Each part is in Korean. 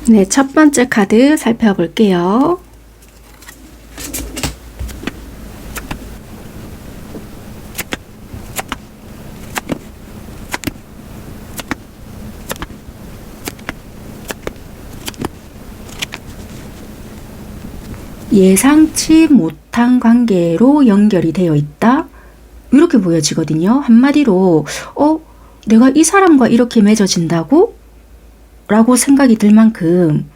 네, 첫 번째 카드 살펴볼게요. 예상치 못한 관계로 연결이 되어 있다. 이렇게 보여지거든요. 한마디로 내가 이 사람과 이렇게 맺어진다고? 라고 생각이 들 만큼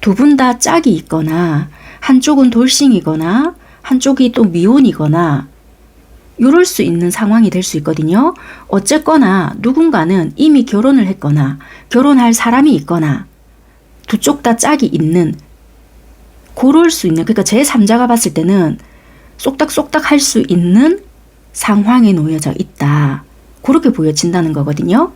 두 분 다 짝이 있거나 한쪽은 돌싱이거나 한쪽이 또 미혼이거나 이럴 수 있는 상황이 될 수 있거든요. 어쨌거나 누군가는 이미 결혼을 했거나 결혼할 사람이 있거나 두 쪽 다 짝이 있는 고를 수 있는, 그러니까 제3자가 봤을 때는 쏙닥쏙닥 할 수 있는 상황에 놓여져 있다. 그렇게 보여진다는 거거든요.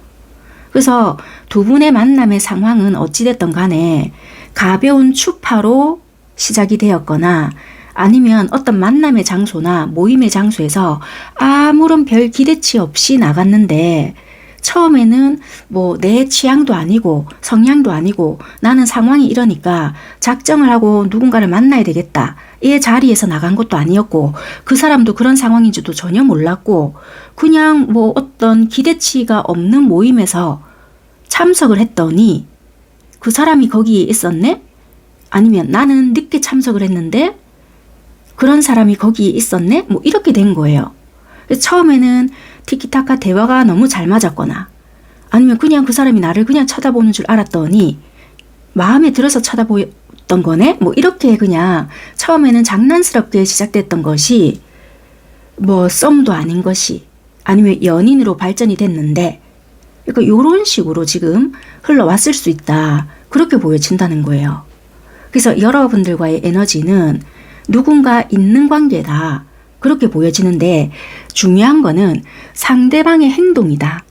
그래서 두 분의 만남의 상황은 어찌됐든 간에 가벼운 추파로 시작이 되었거나 아니면 어떤 만남의 장소나 모임의 장소에서 아무런 별 기대치 없이 나갔는데 처음에는 뭐 내 취향도 아니고 성향도 아니고 나는 상황이 이러니까 작정을 하고 누군가를 만나야 되겠다. 이 자리에서 나간 것도 아니었고 그 사람도 그런 상황인지도 전혀 몰랐고 그냥 뭐 어떤 기대치가 없는 모임에서 참석을 했더니 그 사람이 거기에 있었네? 아니면 나는 늦게 참석을 했는데 그런 사람이 거기에 있었네? 뭐 이렇게 된 거예요. 처음에는 티키타카 대화가 너무 잘 맞았거나 아니면 그냥 그 사람이 나를 그냥 쳐다보는 줄 알았더니 마음에 들어서 쳐다보던 거네? 뭐 이렇게 그냥 처음에는 장난스럽게 시작됐던 것이 뭐 썸도 아닌 것이 아니면 연인으로 발전이 됐는데 그러니까 이런 식으로 지금 흘러왔을 수 있다. 그렇게 보여진다는 거예요. 그래서 여러분들과의 에너지는 누군가 있는 관계다. 그렇게 보여지는데 중요한 거는 상대방의 행동이다.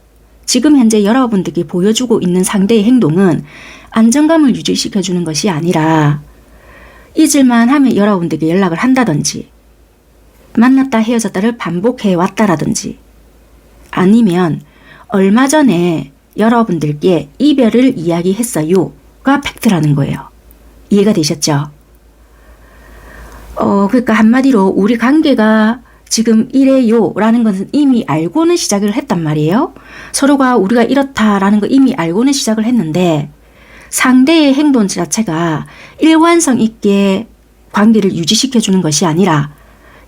지금 현재 여러분들께 보여주고 있는 상대의 행동은 안정감을 유지시켜주는 것이 아니라 잊을만 하면 여러분들께 연락을 한다든지 만났다 헤어졌다를 반복해 왔다라든지 아니면 얼마 전에 여러분들께 이별을 이야기했어요가 팩트라는 거예요. 이해가 되셨죠? 그러니까 한마디로 우리 관계가 지금 이래요 라는 것은 이미 알고는 시작을 했단 말이에요. 서로가 우리가 이렇다라는 거 이미 알고는 시작을 했는데 상대의 행동 자체가 일관성 있게 관계를 유지시켜 주는 것이 아니라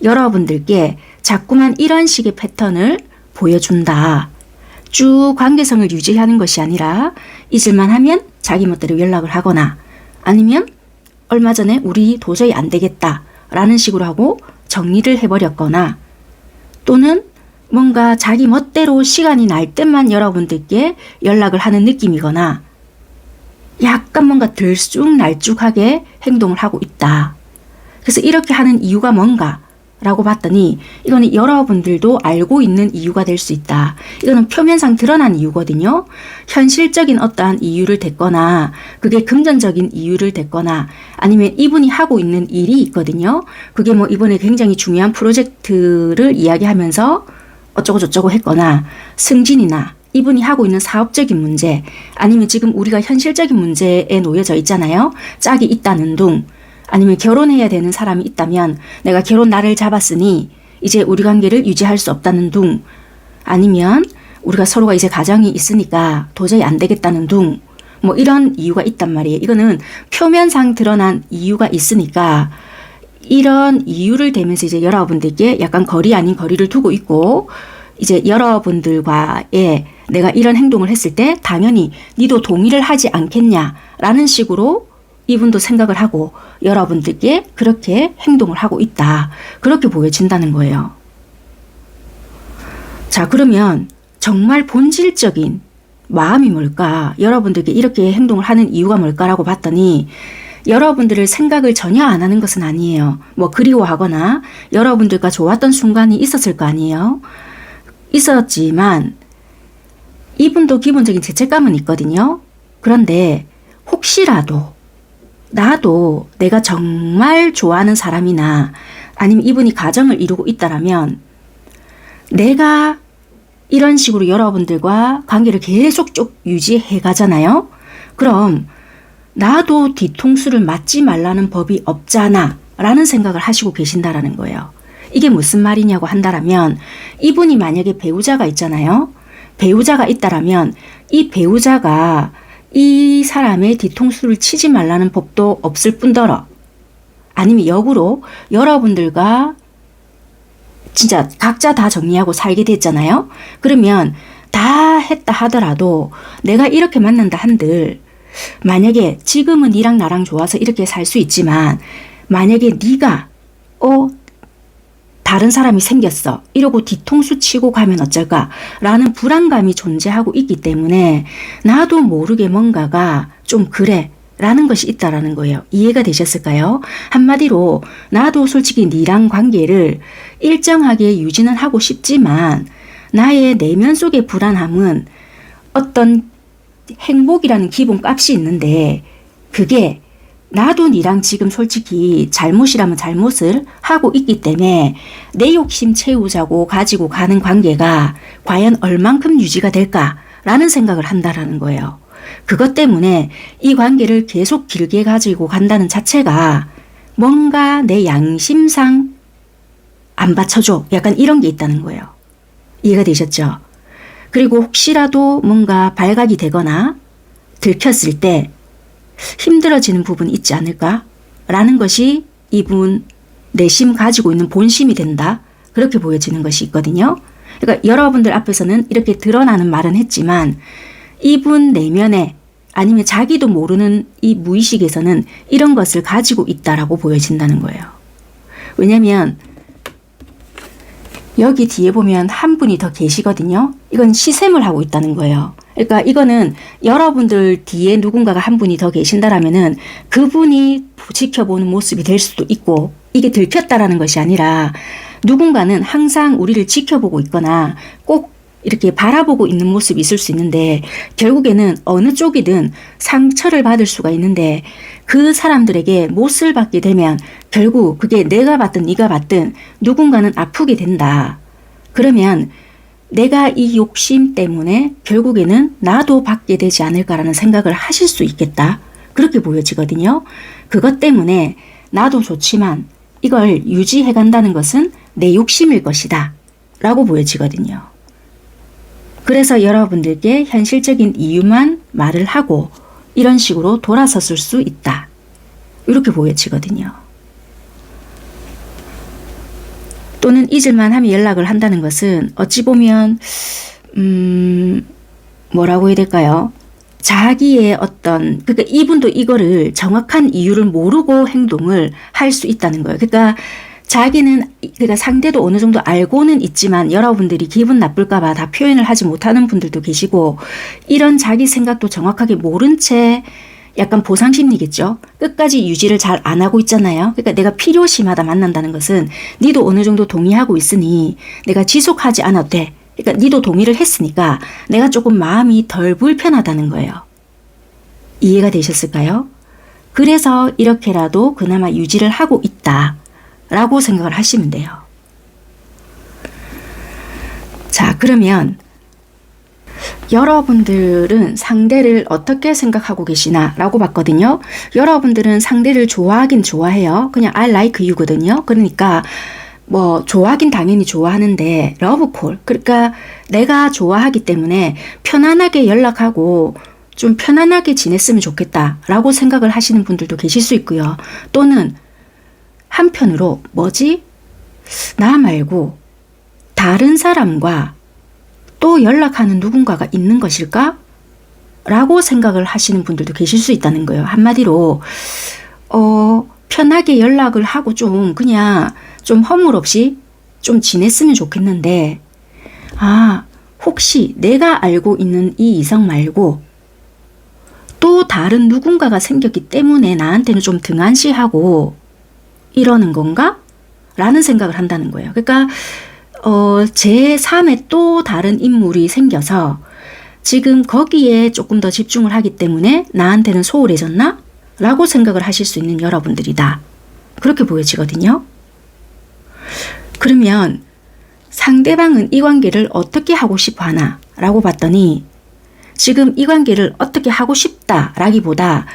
여러분들께 자꾸만 이런 식의 패턴을 보여준다. 쭉 관계성을 유지하는 것이 아니라 잊을만 하면 자기 멋대로 연락을 하거나 아니면 얼마 전에 우리 도저히 안 되겠다 라는 식으로 하고 정리를 해버렸거나 또는 뭔가 자기 멋대로 시간이 날 때만 여러분들께 연락을 하는 느낌이거나 약간 뭔가 들쑥날쑥하게 행동을 하고 있다. 그래서 이렇게 하는 이유가 뭔가 라고 봤더니 이거는 여러분들도 알고 있는 이유가 될 수 있다. 이거는 표면상 드러난 이유거든요. 현실적인 어떠한 이유를 댔거나 그게 금전적인 이유를 댔거나 아니면 이분이 하고 있는 일이 있거든요. 그게 뭐 이번에 굉장히 중요한 프로젝트를 이야기하면서 어쩌고저쩌고 했거나 승진이나 이분이 하고 있는 사업적인 문제 아니면 지금 우리가 현실적인 문제에 놓여져 있잖아요. 짝이 있다는 둥 아니면 결혼해야 되는 사람이 있다면 내가 결혼 날을 잡았으니 이제 우리 관계를 유지할 수 없다는 둥 아니면 우리가 서로가 이제 가정이 있으니까 도저히 안 되겠다는 둥 뭐 이런 이유가 있단 말이에요. 이거는 표면상 드러난 이유가 있으니까 이런 이유를 대면서 이제 여러분들께 약간 거리 아닌 거리를 두고 있고 이제 여러분들과의 내가 이런 행동을 했을 때 당연히 니도 동의를 하지 않겠냐라는 식으로 이분도 생각을 하고 여러분들께 그렇게 행동을 하고 있다. 그렇게 보여진다는 거예요. 자, 그러면 정말 본질적인 마음이 뭘까? 여러분들께 이렇게 행동을 하는 이유가 뭘까라고 봤더니 여러분들을 생각을 전혀 안 하는 것은 아니에요. 뭐 그리워하거나 여러분들과 좋았던 순간이 있었을 거 아니에요. 있었지만 이분도 기본적인 죄책감은 있거든요. 그런데 혹시라도 나도 내가 정말 좋아하는 사람이나 아니면 이분이 가정을 이루고 있다라면 내가 이런 식으로 여러분들과 관계를 계속 쭉 유지해 가잖아요. 그럼 나도 뒤통수를 맞지 말라는 법이 없잖아 라는 생각을 하시고 계신다라는 거예요. 이게 무슨 말이냐고 한다라면 이분이 만약에 배우자가 있잖아요. 배우자가 있다라면 이 배우자가 이 사람의 뒤통수를 치지 말라는 법도 없을 뿐더러 아니면 역으로 여러분들과 진짜 각자 다 정리하고 살게 됐잖아요. 그러면 다 했다 하더라도 내가 이렇게 만난다 한들 만약에 지금은 니랑 나랑 좋아서 이렇게 살 수 있지만 만약에 네가 다른 사람이 생겼어 이러고 뒤통수 치고 가면 어쩔까 라는 불안감이 존재하고 있기 때문에 나도 모르게 뭔가가 좀 그래 라는 것이 있다라는 거예요. 이해가 되셨을까요? 한마디로 나도 솔직히 니랑 관계를 일정하게 유지는 하고 싶지만 나의 내면 속의 불안함은 어떤 행복이라는 기본값이 있는데 그게 나도 니랑 지금 솔직히 잘못이라면 잘못을 하고 있기 때문에 내 욕심 채우자고 가지고 가는 관계가 과연 얼만큼 유지가 될까라는 생각을 한다라는 거예요. 그것 때문에 이 관계를 계속 길게 가지고 간다는 자체가 뭔가 내 양심상 안 받쳐줘 약간 이런 게 있다는 거예요. 이해가 되셨죠? 그리고 혹시라도 뭔가 발각이 되거나 들켰을 때 힘들어지는 부분이 있지 않을까? 라는 것이 이분 내심 가지고 있는 본심이 된다. 그렇게 보여지는 것이 있거든요. 그러니까 여러분들 앞에서는 이렇게 드러나는 말은 했지만 이분 내면에 아니면 자기도 모르는 이 무의식에서는 이런 것을 가지고 있다라고 보여진다는 거예요. 왜냐하면 여기 뒤에 보면 한 분이 더 계시거든요. 이건 시샘을 하고 있다는 거예요. 그러니까 이거는 여러분들 뒤에 누군가가 한 분이 더 계신다라면은 그분이 지켜보는 모습이 될 수도 있고 이게 들켰다라는 것이 아니라 누군가는 항상 우리를 지켜보고 있거나 꼭 이렇게 바라보고 있는 모습이 있을 수 있는데 결국에는 어느 쪽이든 상처를 받을 수가 있는데 그 사람들에게 못을 받게 되면 결국 그게 내가 받든 네가 받든 누군가는 아프게 된다. 그러면 내가 이 욕심 때문에 결국에는 나도 받게 되지 않을까라는 생각을 하실 수 있겠다. 그렇게 보여지거든요. 그것 때문에 나도 좋지만 이걸 유지해 간다는 것은 내 욕심일 것이다. 라고 보여지거든요. 그래서 여러분들께 현실적인 이유만 말을 하고 이런 식으로 돌아섰을 수 있다. 이렇게 보여지거든요. 또는 잊을만 하면 연락을 한다는 것은 어찌 보면 뭐라고 해야 될까요? 자기의 어떤 그러니까 이분도 이거를 정확한 이유를 모르고 행동을 할 수 있다는 거예요. 그러니까 자기는 그러니까 상대도 어느 정도 알고는 있지만 여러분들이 기분 나쁠까 봐 다 표현을 하지 못하는 분들도 계시고 이런 자기 생각도 정확하게 모른 채 약간 보상심리겠죠. 끝까지 유지를 잘 안 하고 있잖아요. 그러니까 내가 필요시마다 만난다는 것은 니도 어느 정도 동의하고 있으니 내가 지속하지 않아도 돼. 그러니까 니도 동의를 했으니까 내가 조금 마음이 덜 불편하다는 거예요. 이해가 되셨을까요? 그래서 이렇게라도 그나마 유지를 하고 있다. 라고 생각을 하시면 돼요. 자, 그러면 여러분들은 상대를 어떻게 생각하고 계시나 라고 봤거든요. 여러분들은 상대를 좋아하긴 좋아해요. 그냥 I like you거든요. 그러니까 뭐 좋아하긴 당연히 좋아하는데 러브콜 그러니까 내가 좋아하기 때문에 편안하게 연락하고 좀 편안하게 지냈으면 좋겠다 라고 생각을 하시는 분들도 계실 수 있고요. 또는 한편으로 뭐지? 나 말고 다른 사람과 또 연락하는 누군가가 있는 것일까? 라고 생각을 하시는 분들도 계실 수 있다는 거예요. 한마디로 편하게 연락을 하고 좀 그냥 좀 허물 없이 좀 지냈으면 좋겠는데 혹시 내가 알고 있는 이 이성 말고 또 다른 누군가가 생겼기 때문에 나한테는 좀 등한시하고 이러는 건가? 라는 생각을 한다는 거예요. 그러니까 제3의 또 다른 인물이 생겨서 지금 거기에 조금 더 집중을 하기 때문에 나한테는 소홀해졌나? 라고 생각을 하실 수 있는 여러분들이다. 그렇게 보여지거든요. 그러면 상대방은 이 관계를 어떻게 하고 싶어 하나? 라고 봤더니 지금 이 관계를 어떻게 하고 싶다 라기보다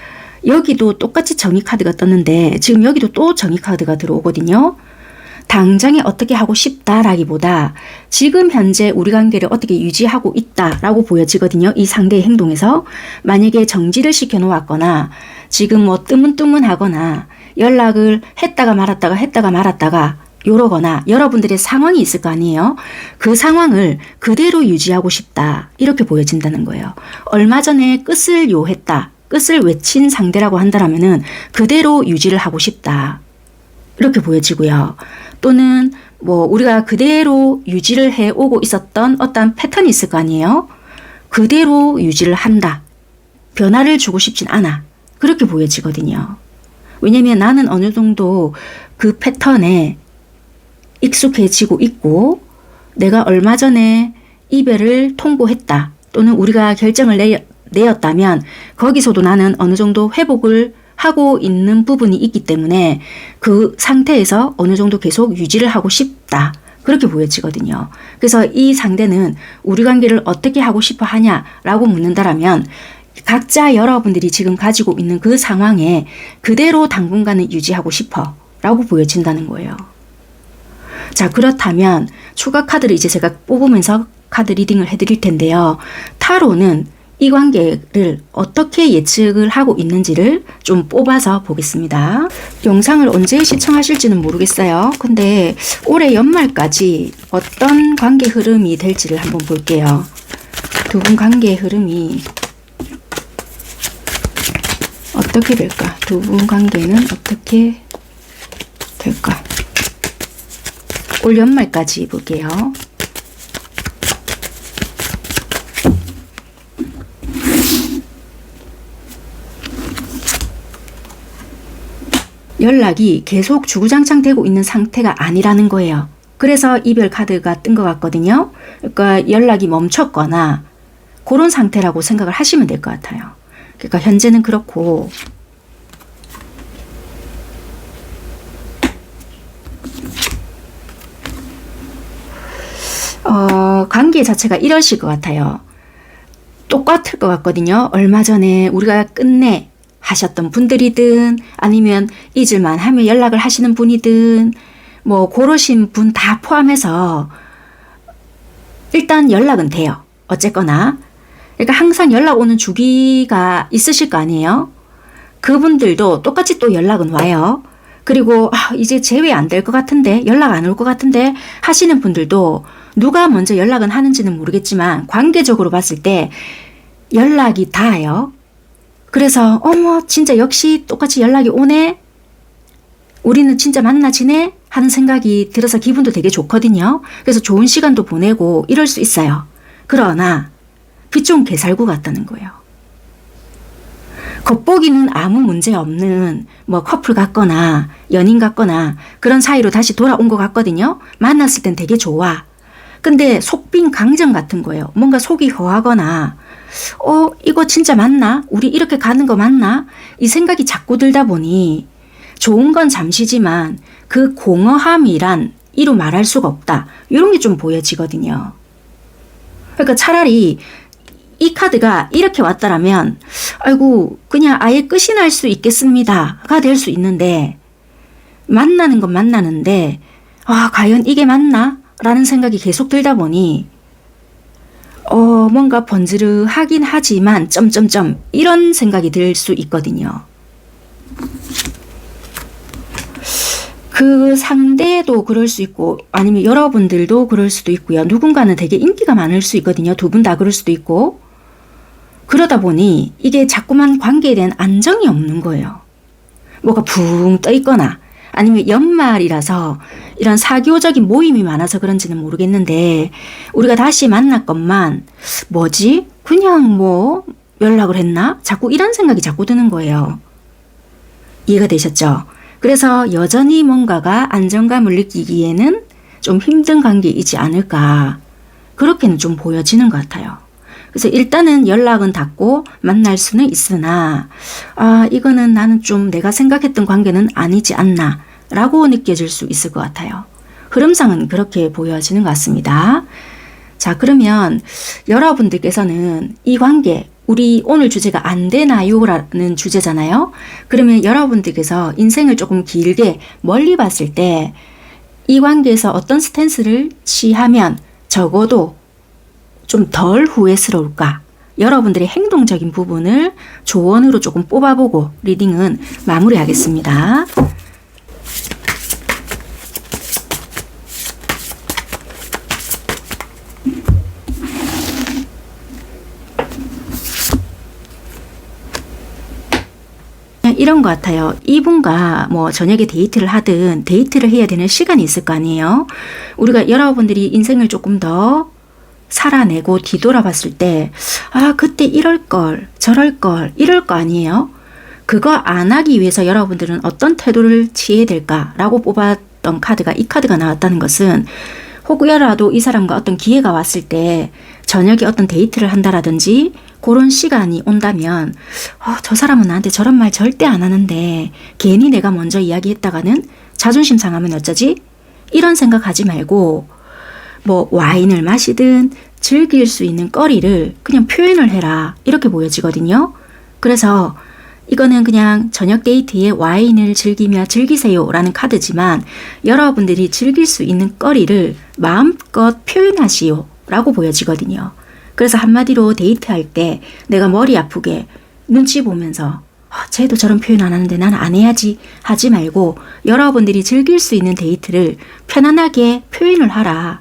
여기도 똑같이 정의 카드가 떴는데 지금 여기도 또 정의 카드가 들어오거든요. 당장에 어떻게 하고 싶다라기보다 지금 현재 우리 관계를 어떻게 유지하고 있다라고 보여지거든요. 이 상대의 행동에서. 만약에 정지를 시켜 놓았거나 지금 뭐 뜨문뜨문하거나 연락을 했다가 말았다가 요러거나 여러분들의 상황이 있을 거 아니에요. 그 상황을 그대로 유지하고 싶다. 이렇게 보여진다는 거예요. 얼마 전에 끝을 요했다. 끝을 외친 상대라고 한다면은 그대로 유지를 하고 싶다. 이렇게 보여지고요. 또는 뭐 우리가 그대로 유지를 해오고 있었던 어떤 패턴이 있을 거 아니에요. 그대로 유지를 한다. 변화를 주고 싶진 않아. 그렇게 보여지거든요. 왜냐면 나는 어느 정도 그 패턴에 익숙해지고 있고 내가 얼마 전에 이별을 통보했다. 또는 우리가 결정을 내었다면 거기서도 나는 어느 정도 회복을 하고 있는 부분이 있기 때문에 그 상태에서 어느 정도 계속 유지를 하고 싶다. 그렇게 보여지거든요. 그래서 이 상대는 우리 관계를 어떻게 하고 싶어 하냐라고 묻는다라면 각자 여러분들이 지금 가지고 있는 그 상황에 그대로 당분간은 유지하고 싶어 라고 보여진다는 거예요. 자, 그렇다면 추가 카드를 이제 제가 뽑으면서 카드 리딩을 해드릴 텐데요. 타로는 이 관계를 어떻게 예측을 하고 있는지를 좀 뽑아서 보겠습니다. 영상을 언제 시청하실지는 모르겠어요. 근데 올해 연말까지 어떤 관계 흐름이 될지를 한번 볼게요. 두 분 관계의 흐름이 어떻게 될까? 두 분 관계는 어떻게 될까? 올 연말까지 볼게요. 연락이 계속 주구장창 되고 있는 상태가 아니라는 거예요. 그래서 이별 카드가 뜬 것 같거든요. 그러니까 연락이 멈췄거나 그런 상태라고 생각을 하시면 될 것 같아요. 그러니까 현재는 그렇고 관계 자체가 이러실 것 같아요. 똑같을 것 같거든요. 얼마 전에 우리가 끝내 하셨던 분들이든 아니면 잊을만 하면 연락을 하시는 분이든 뭐 고르신 분 다 포함해서 일단 연락은 돼요. 어쨌거나. 그러니까 항상 연락 오는 주기가 있으실 거 아니에요. 그분들도 똑같이 또 연락은 와요. 그리고 이제 제외 안 될 것 같은데 연락 안 올 것 같은데 하시는 분들도 누가 먼저 연락은 하는지는 모르겠지만 관계적으로 봤을 때 연락이 닿아요. 그래서 어머 진짜 역시 똑같이 연락이 오네. 우리는 진짜 만나지네 하는 생각이 들어서 기분도 되게 좋거든요. 그래서 좋은 시간도 보내고 이럴 수 있어요. 그러나 빛 좋은 개살구 같다는 거예요. 겉보기는 아무 문제 없는 뭐 커플 같거나 연인 같거나 그런 사이로 다시 돌아온 것 같거든요. 만났을 땐 되게 좋아. 근데 속빈 강정 같은 거예요. 뭔가 속이 허하거나 이거 진짜 맞나? 우리 이렇게 가는 거 맞나? 이 생각이 자꾸 들다 보니 좋은 건 잠시지만 그 공허함이란 이루 말할 수가 없다. 이런 게 좀 보여지거든요. 그러니까 차라리 이 카드가 이렇게 왔다라면 아이고 그냥 아예 끝이 날 수 있겠습니다가 될 수 있는데 만나는 건 만나는데 과연 이게 맞나? 라는 생각이 계속 들다 보니 뭔가 번지르하긴 하지만 점점점 이런 생각이 들 수 있거든요. 그 상대도 그럴 수 있고 아니면 여러분들도 그럴 수도 있고요. 누군가는 되게 인기가 많을 수 있거든요. 두 분 다 그럴 수도 있고. 그러다 보니 이게 자꾸만 관계에 대한 안정이 없는 거예요. 뭐가 붕 떠 있거나 아니면 연말이라서 이런 사교적인 모임이 많아서 그런지는 모르겠는데 우리가 다시 만났건만 뭐지? 그냥 뭐 연락을 했나? 자꾸 이런 생각이 자꾸 드는 거예요. 이해가 되셨죠? 그래서 여전히 뭔가가 안정감을 느끼기에는 좀 힘든 관계이지 않을까 그렇게는 좀 보여지는 것 같아요. 그래서 일단은 연락은 닿고 만날 수는 있으나 이거는 나는 좀 내가 생각했던 관계는 아니지 않나 라고 느껴질 수 있을 것 같아요. 흐름상은 그렇게 보여지는 것 같습니다. 자, 그러면 여러분들께서는 이 관계 우리 오늘 주제가 안 되나요? 라는 주제잖아요. 그러면 여러분들께서 인생을 조금 길게 멀리 봤을 때 이 관계에서 어떤 스탠스를 취하면 적어도 좀 덜 후회스러울까? 여러분들의 행동적인 부분을 조언으로 조금 뽑아보고 리딩은 마무리하겠습니다. 이런 것 같아요. 이분과 뭐 저녁에 데이트를 하든 데이트를 해야 되는 시간이 있을 거 아니에요. 우리가 여러분들이 인생을 조금 더 살아내고 뒤돌아봤을 때, 아, 그때 이럴 걸, 저럴 걸, 이럴 거 아니에요. 그거 안 하기 위해서 여러분들은 어떤 태도를 취해야 될까라고 뽑았던 카드가 이 카드가 나왔다는 것은 혹여라도 이 사람과 어떤 기회가 왔을 때 저녁에 어떤 데이트를 한다라든지 그런 시간이 온다면 저 사람은 나한테 저런 말 절대 안 하는데 괜히 내가 먼저 이야기했다가는 자존심 상하면 어쩌지? 이런 생각하지 말고 뭐 와인을 마시든 즐길 수 있는 거리를 그냥 표현을 해라 이렇게 보여지거든요. 그래서 이거는 그냥 저녁 데이트에 와인을 즐기며 즐기세요 라는 카드지만 여러분들이 즐길 수 있는 거리를 마음껏 표현하시오 라고 보여지거든요. 그래서 한마디로 데이트할 때 내가 머리 아프게 눈치 보면서 쟤도 저런 표현 안 하는데 나는 안 해야지 하지 말고 여러분들이 즐길 수 있는 데이트를 편안하게 표현을 하라.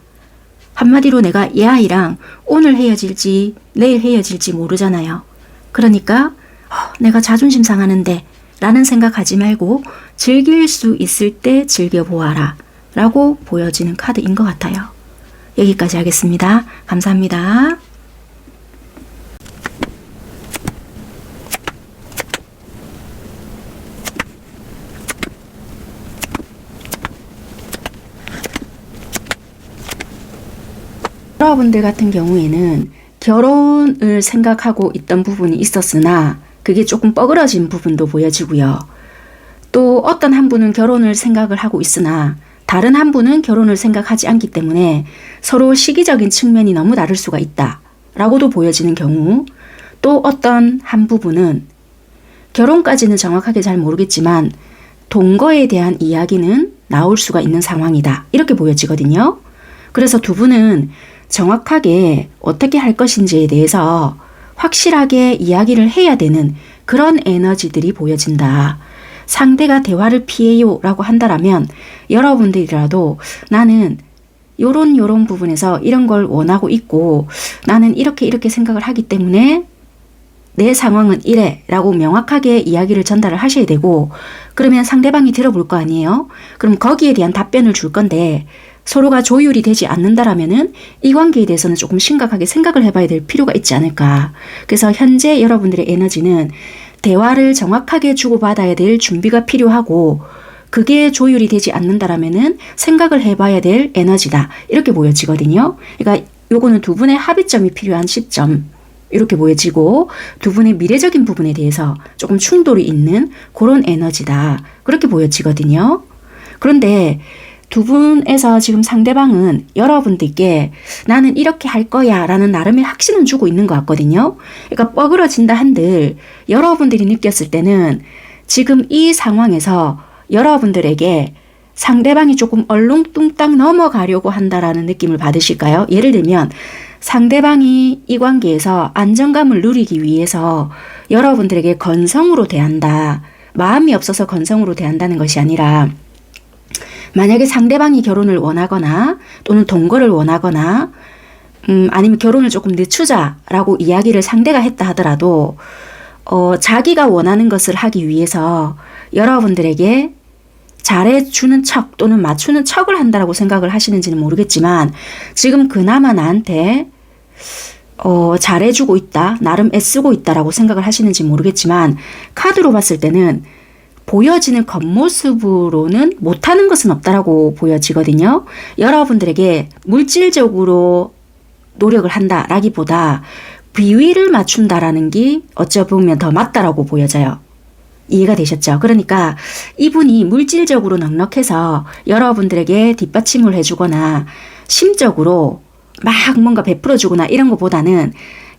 한마디로 내가 이 아이랑 오늘 헤어질지 내일 헤어질지 모르잖아요. 그러니까 내가 자존심 상하는데 라는 생각하지 말고 즐길 수 있을 때 즐겨보아라 라고 보여지는 카드인 것 같아요. 여기까지 하겠습니다. 감사합니다. 여러분들 같은 경우에는 결혼을 생각하고 있던 부분이 있었으나 그게 조금 뻐그러진 부분도 보여지고요. 또 어떤 한 분은 결혼을 생각을 하고 있으나 다른 한 분은 결혼을 생각하지 않기 때문에 서로 시기적인 측면이 너무 다를 수가 있다 라고도 보여지는 경우, 또 어떤 한 부분은 결혼까지는 정확하게 잘 모르겠지만 동거에 대한 이야기는 나올 수가 있는 상황이다 이렇게 보여지거든요. 그래서 두 분은 정확하게 어떻게 할 것인지에 대해서 확실하게 이야기를 해야 되는 그런 에너지들이 보여진다. 상대가 대화를 피해요 라고 한다라면 여러분들이라도 나는 요런 부분에서 이런 걸 원하고 있고 나는 이렇게 생각을 하기 때문에 내 상황은 이래 라고 명확하게 이야기를 전달을 하셔야 되고, 그러면 상대방이 들어볼 거 아니에요. 그럼 거기에 대한 답변을 줄 건데 서로가 조율이 되지 않는다라면은 이 관계에 대해서는 조금 심각하게 생각을 해봐야 될 필요가 있지 않을까. 그래서 현재 여러분들의 에너지는 대화를 정확하게 주고받아야 될 준비가 필요하고 그게 조율이 되지 않는다라면은 생각을 해봐야 될 에너지다 이렇게 보여지거든요. 그러니까 요거는 두 분의 합의점이 필요한 시점 이렇게 보여지고 두 분의 미래적인 부분에 대해서 조금 충돌이 있는 그런 에너지다 그렇게 보여지거든요. 그런데 두 분에서 지금 상대방은 여러분들께 나는 이렇게 할 거야 라는 나름의 확신은 주고 있는 것 같거든요. 그러니까 뻐그러진다 한들 여러분들이 느꼈을 때는 지금 이 상황에서 여러분들에게 상대방이 조금 얼렁뚱땅 넘어가려고 한다라는 느낌을 받으실까요? 예를 들면 상대방이 이 관계에서 안정감을 누리기 위해서 여러분들에게 건성으로 대한다. 마음이 없어서 건성으로 대한다는 것이 아니라 만약에 상대방이 결혼을 원하거나 또는 동거를 원하거나 아니면 결혼을 조금 늦추자라고 이야기를 상대가 했다 하더라도 자기가 원하는 것을 하기 위해서 여러분들에게 잘해주는 척 또는 맞추는 척을 한다라고 생각을 하시는지는 모르겠지만 지금 그나마 나한테 잘해주고 있다, 나름 애쓰고 있다라고 생각을 하시는지 모르겠지만 카드로 봤을 때는 보여지는 겉모습으로는 못하는 것은 없다라고 보여지거든요. 여러분들에게 물질적으로 노력을 한다라기보다 비위를 맞춘다라는 게 어쩌보면 더 맞다라고 보여져요. 이해가 되셨죠? 그러니까 이분이 물질적으로 넉넉해서 여러분들에게 뒷받침을 해주거나 심적으로 막 뭔가 베풀어주거나 이런 것보다는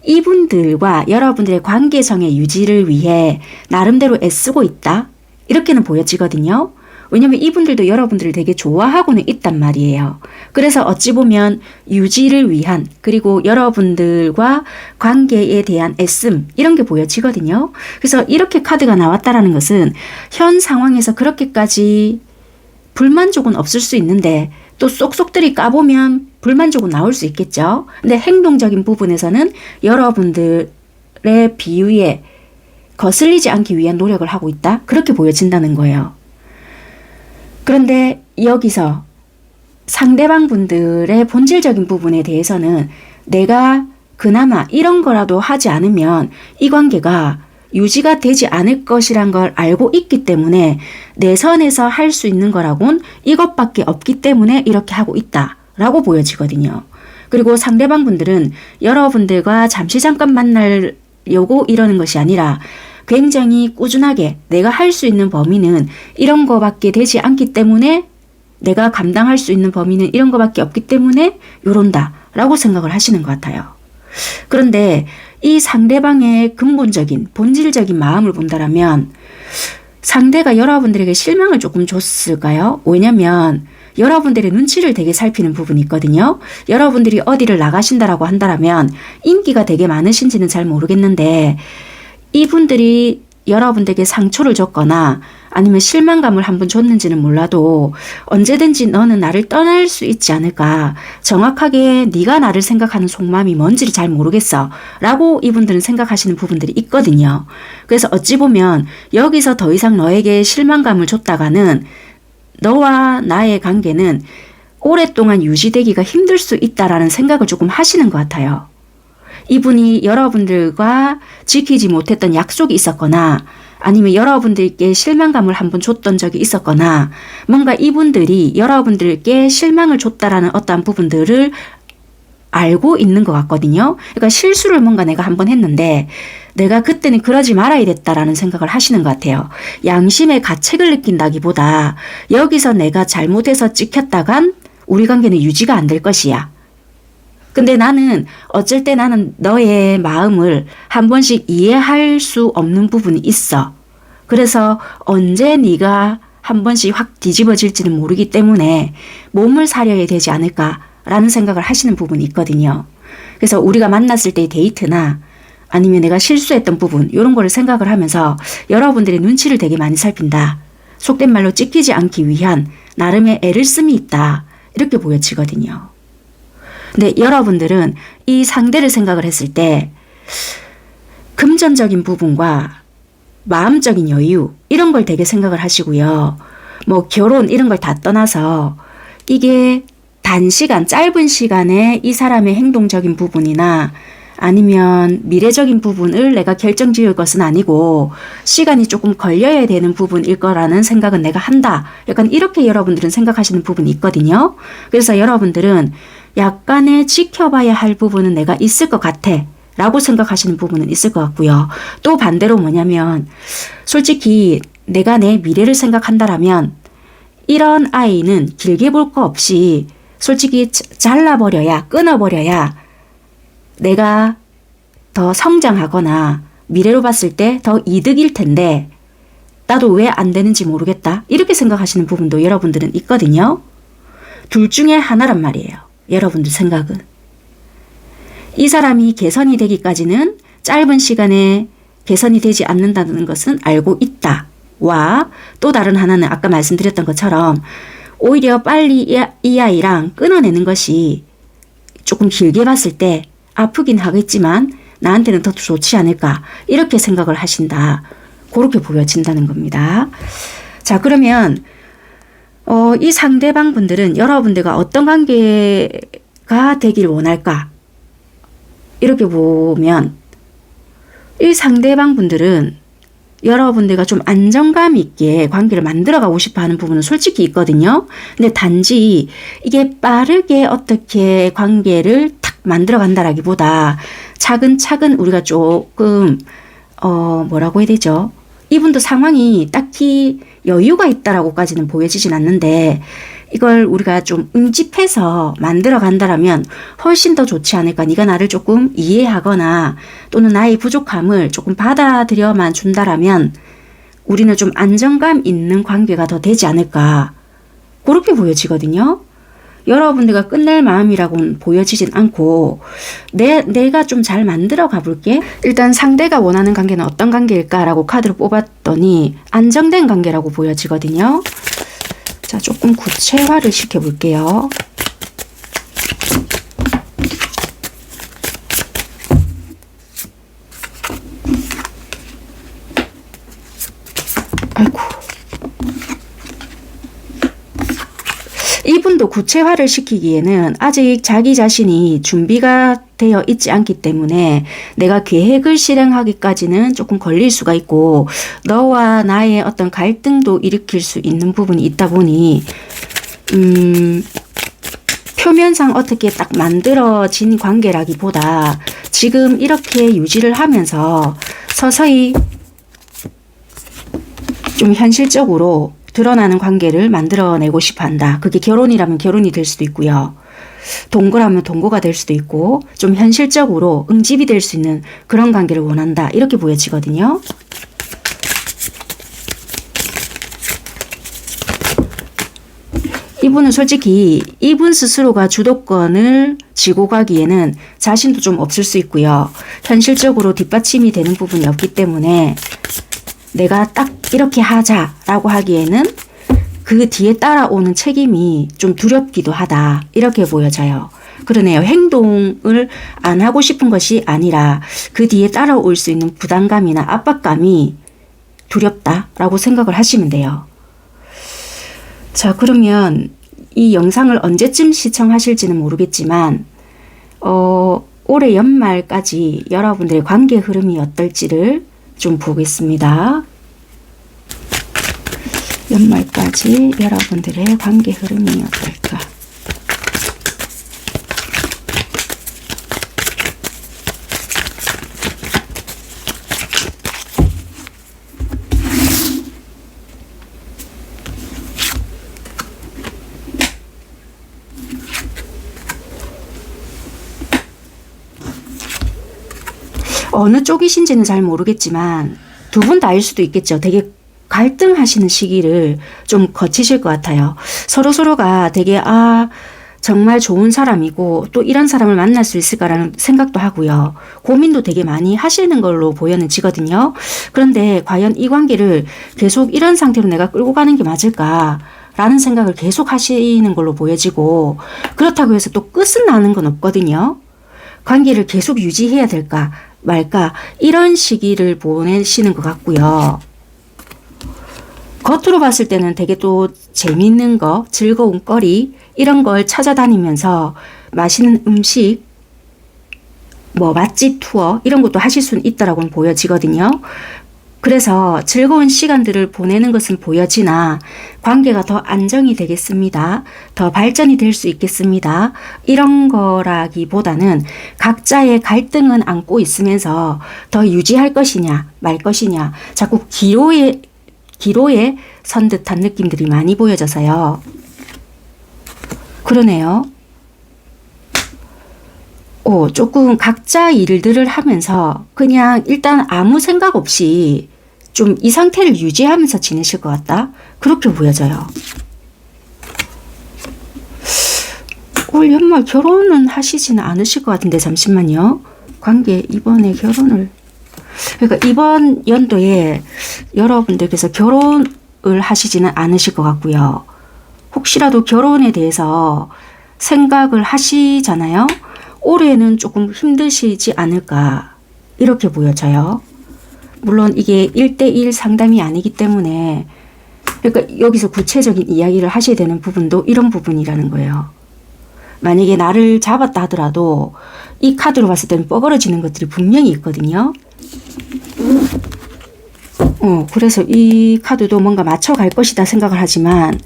이분들과 여러분들의 관계성의 유지를 위해 나름대로 애쓰고 있다. 이렇게는 보여지거든요. 왜냐면 이분들도 여러분들을 되게 좋아하고는 있단 말이에요. 그래서 어찌 보면 유지를 위한 그리고 여러분들과 관계에 대한 애씀 이런 게 보여지거든요. 그래서 이렇게 카드가 나왔다라는 것은 현 상황에서 그렇게까지 불만족은 없을 수 있는데 또 쏙쏙들이 까보면 불만족은 나올 수 있겠죠. 근데 행동적인 부분에서는 여러분들의 비위에 거슬리지 않기 위한 노력을 하고 있다. 그렇게 보여진다는 거예요. 그런데 여기서 상대방 분들의 본질적인 부분에 대해서는 내가 그나마 이런 거라도 하지 않으면 이 관계가 유지가 되지 않을 것이란 걸 알고 있기 때문에 내 선에서 할 수 있는 거라곤 이것밖에 없기 때문에 이렇게 하고 있다라고 보여지거든요. 그리고 상대방 분들은 여러분들과 잠깐 만나려고 이러는 것이 아니라 굉장히 꾸준하게 내가 할 수 있는 범위는 이런 거밖에 되지 않기 때문에 내가 감당할 수 있는 범위는 이런 거밖에 없기 때문에 요런다 라고 생각을 하시는 것 같아요. 그런데 이 상대방의 근본적인 본질적인 마음을 본다라면 상대가 여러분들에게 실망을 조금 줬을까요? 왜냐면 여러분들의 눈치를 되게 살피는 부분이 있거든요. 여러분들이 어디를 나가신다라고 한다라면 인기가 되게 많으신지는 잘 모르겠는데 이분들이 여러분들에게 상처를 줬거나 아니면 실망감을 한번 줬는지는 몰라도 언제든지 너는 나를 떠날 수 있지 않을까. 정확하게 네가 나를 생각하는 속마음이 뭔지를 잘 모르겠어. 라고 이분들은 생각하시는 부분들이 있거든요. 그래서 어찌 보면 여기서 더 이상 너에게 실망감을 줬다가는 너와 나의 관계는 오랫동안 유지되기가 힘들 수 있다라는 생각을 조금 하시는 것 같아요. 이분이 여러분들과 지키지 못했던 약속이 있었거나 아니면 여러분들께 실망감을 한번 줬던 적이 있었거나 뭔가 이분들이 여러분들께 실망을 줬다라는 어떠한 부분들을 알고 있는 것 같거든요. 그러니까 실수를 뭔가 내가 한번 했는데 내가 그때는 그러지 말아야 됐다라는 생각을 하시는 것 같아요. 양심의 가책을 느낀다기보다 여기서 내가 잘못해서 찍혔다간 우리 관계는 유지가 안 될 것이야. 근데 나는 어쩔 때 나는 너의 마음을 한 번씩 이해할 수 없는 부분이 있어. 그래서 언제 네가 한 번씩 확 뒤집어질지는 모르기 때문에 몸을 사려야 되지 않을까라는 생각을 하시는 부분이 있거든요. 그래서 우리가 만났을 때의 데이트나 아니면 내가 실수했던 부분 이런 거를 생각을 하면서 여러분들의 눈치를 되게 많이 살핀다. 속된 말로 찍히지 않기 위한 나름의 애를 씀이 있다. 이렇게 보여지거든요. 근데 여러분들은 이 상대를 생각을 했을 때 금전적인 부분과 마음적인 여유 이런 걸 되게 생각을 하시고요. 뭐 결혼 이런 걸 다 떠나서 이게 단시간 짧은 시간에 이 사람의 행동적인 부분이나 아니면 미래적인 부분을 내가 결정지을 것은 아니고 시간이 조금 걸려야 되는 부분일 거라는 생각은 내가 한다. 약간 이렇게 여러분들은 생각하시는 부분이 있거든요. 그래서 여러분들은 약간의 지켜봐야 할 부분은 내가 있을 것 같아 라고 생각하시는 부분은 있을 것 같고요. 또 반대로 뭐냐면 솔직히 내가 내 미래를 생각한다라면 이런 아이는 길게 볼 거 없이 솔직히 잘라버려야 끊어버려야 내가 더 성장하거나 미래로 봤을 때 더 이득일 텐데 나도 왜 안 되는지 모르겠다 이렇게 생각하시는 부분도 여러분들은 있거든요. 둘 중에 하나란 말이에요. 여러분들 생각은. 이 사람이 개선이 되기까지는 짧은 시간에 개선이 되지 않는다는 것은 알고 있다. 와 또 다른 하나는 아까 말씀드렸던 것처럼 오히려 빨리 이 아이랑 끊어내는 것이 조금 길게 봤을 때 아프긴 하겠지만 나한테는 더 좋지 않을까 이렇게 생각을 하신다. 그렇게 보여진다는 겁니다. 자 그러면 이 상대방 분들은 여러분들과 어떤 관계가 되길 원할까? 이렇게 보면 이 상대방 분들은 여러분들과 좀 안정감 있게 관계를 만들어가고 싶어 하는 부분은 솔직히 있거든요. 근데 단지 이게 빠르게 어떻게 관계를 탁 만들어 간다라기보다 차근차근 우리가 조금 뭐라고 해야 되죠? 이분도 상황이 딱히 여유가 있다라고까지는 보여지진 않는데 이걸 우리가 좀 응집해서 만들어 간다라면 훨씬 더 좋지 않을까. 네가 나를 조금 이해하거나 또는 나의 부족함을 조금 받아들여만 준다라면 우리는 좀 안정감 있는 관계가 더 되지 않을까. 그렇게 보여지거든요. 여러분들과 끝낼 마음이라고는 보여지진 않고 내가 좀 잘 만들어 가볼게. 일단 상대가 원하는 관계는 어떤 관계일까라고 카드를 뽑았더니 안정된 관계라고 보여지거든요. 자, 조금 구체화를 시켜볼게요. 아이고. 이분도 구체화를 시키기에는 아직 자기 자신이 준비가 되어 있지 않기 때문에 내가 계획을 실행하기까지는 조금 걸릴 수가 있고 너와 나의 어떤 갈등도 일으킬 수 있는 부분이 있다 보니 표면상 어떻게 딱 만들어진 관계라기보다 지금 이렇게 유지를 하면서 서서히 좀 현실적으로 드러나는 관계를 만들어내고 싶어 한다. 그게 결혼이라면 결혼이 될 수도 있고요. 동거라면 동거가 될 수도 있고 좀 현실적으로 응집이 될 수 있는 그런 관계를 원한다. 이렇게 보여지거든요. 이분은 솔직히 이분 스스로가 주도권을 쥐고 가기에는 자신도 좀 없을 수 있고요. 현실적으로 뒷받침이 되는 부분이 없기 때문에 내가 딱 이렇게 하자라고 하기에는 그 뒤에 따라오는 책임이 좀 두렵기도 하다. 이렇게 보여져요. 그러네요. 행동을 안 하고 싶은 것이 아니라 그 뒤에 따라올 수 있는 부담감이나 압박감이 두렵다라고 생각을 하시면 돼요. 자, 그러면 이 영상을 언제쯤 시청하실지는 모르겠지만 올해 연말까지 여러분들의 관계 흐름이 어떨지를 좀 보겠습니다. 연말까지 여러분들의 관계 흐름이 어떨까? 어느 쪽이신지는 잘 모르겠지만 두 분 다일 수도 있겠죠. 되게 갈등하시는 시기를 좀 거치실 것 같아요. 서로가 되게 정말 좋은 사람이고 또 이런 사람을 만날 수 있을까라는 생각도 하고요. 고민도 되게 많이 하시는 걸로 보여지거든요. 그런데 과연 이 관계를 계속 이런 상태로 내가 끌고 가는 게 맞을까? 라는 생각을 계속 하시는 걸로 보여지고 그렇다고 해서 또 끝은 나는 건 없거든요. 관계를 계속 유지해야 될까 말까 이런 시기를 보내시는 것 같고요. 겉으로 봤을 때는 되게 또 재밌는 거, 즐거운 거리 이런 걸 찾아다니면서 맛있는 음식, 뭐 맛집 투어 이런 것도 하실 수는 있다라고는 보여지거든요. 그래서 즐거운 시간들을 보내는 것은 보여지나 관계가 더 안정이 되겠습니다. 더 발전이 될 수 있겠습니다. 이런 거라기보다는 각자의 갈등은 안고 있으면서 더 유지할 것이냐 말 것이냐 자꾸 기로에 선 듯한 느낌들이 많이 보여져서요. 그러네요. 조금 각자 일들을 하면서 그냥 일단 아무 생각 없이 좀 이 상태를 유지하면서 지내실 것 같다. 그렇게 보여져요. 올 연말 결혼은 하시지는 않으실 것 같은데 잠시만요. 관계 이번에 결혼을 그러니까 이번 연도에 여러분들께서 결혼을 하시지는 않으실 것 같고요. 혹시라도 결혼에 대해서 생각을 하시잖아요. 올해는 조금 힘드시지 않을까 이렇게 보여져요. 물론 이게 1대1 상담이 아니기 때문에 그러니까 여기서 구체적인 이야기를 하셔야 되는 부분도 이런 부분이라는 거예요. 만약에 나를 잡았다 하더라도 이 카드로 봤을 때는 뻐그러지는 것들이 분명히 있거든요. 그래서 이 카드도 뭔가 맞춰갈 것이다 생각을 하지만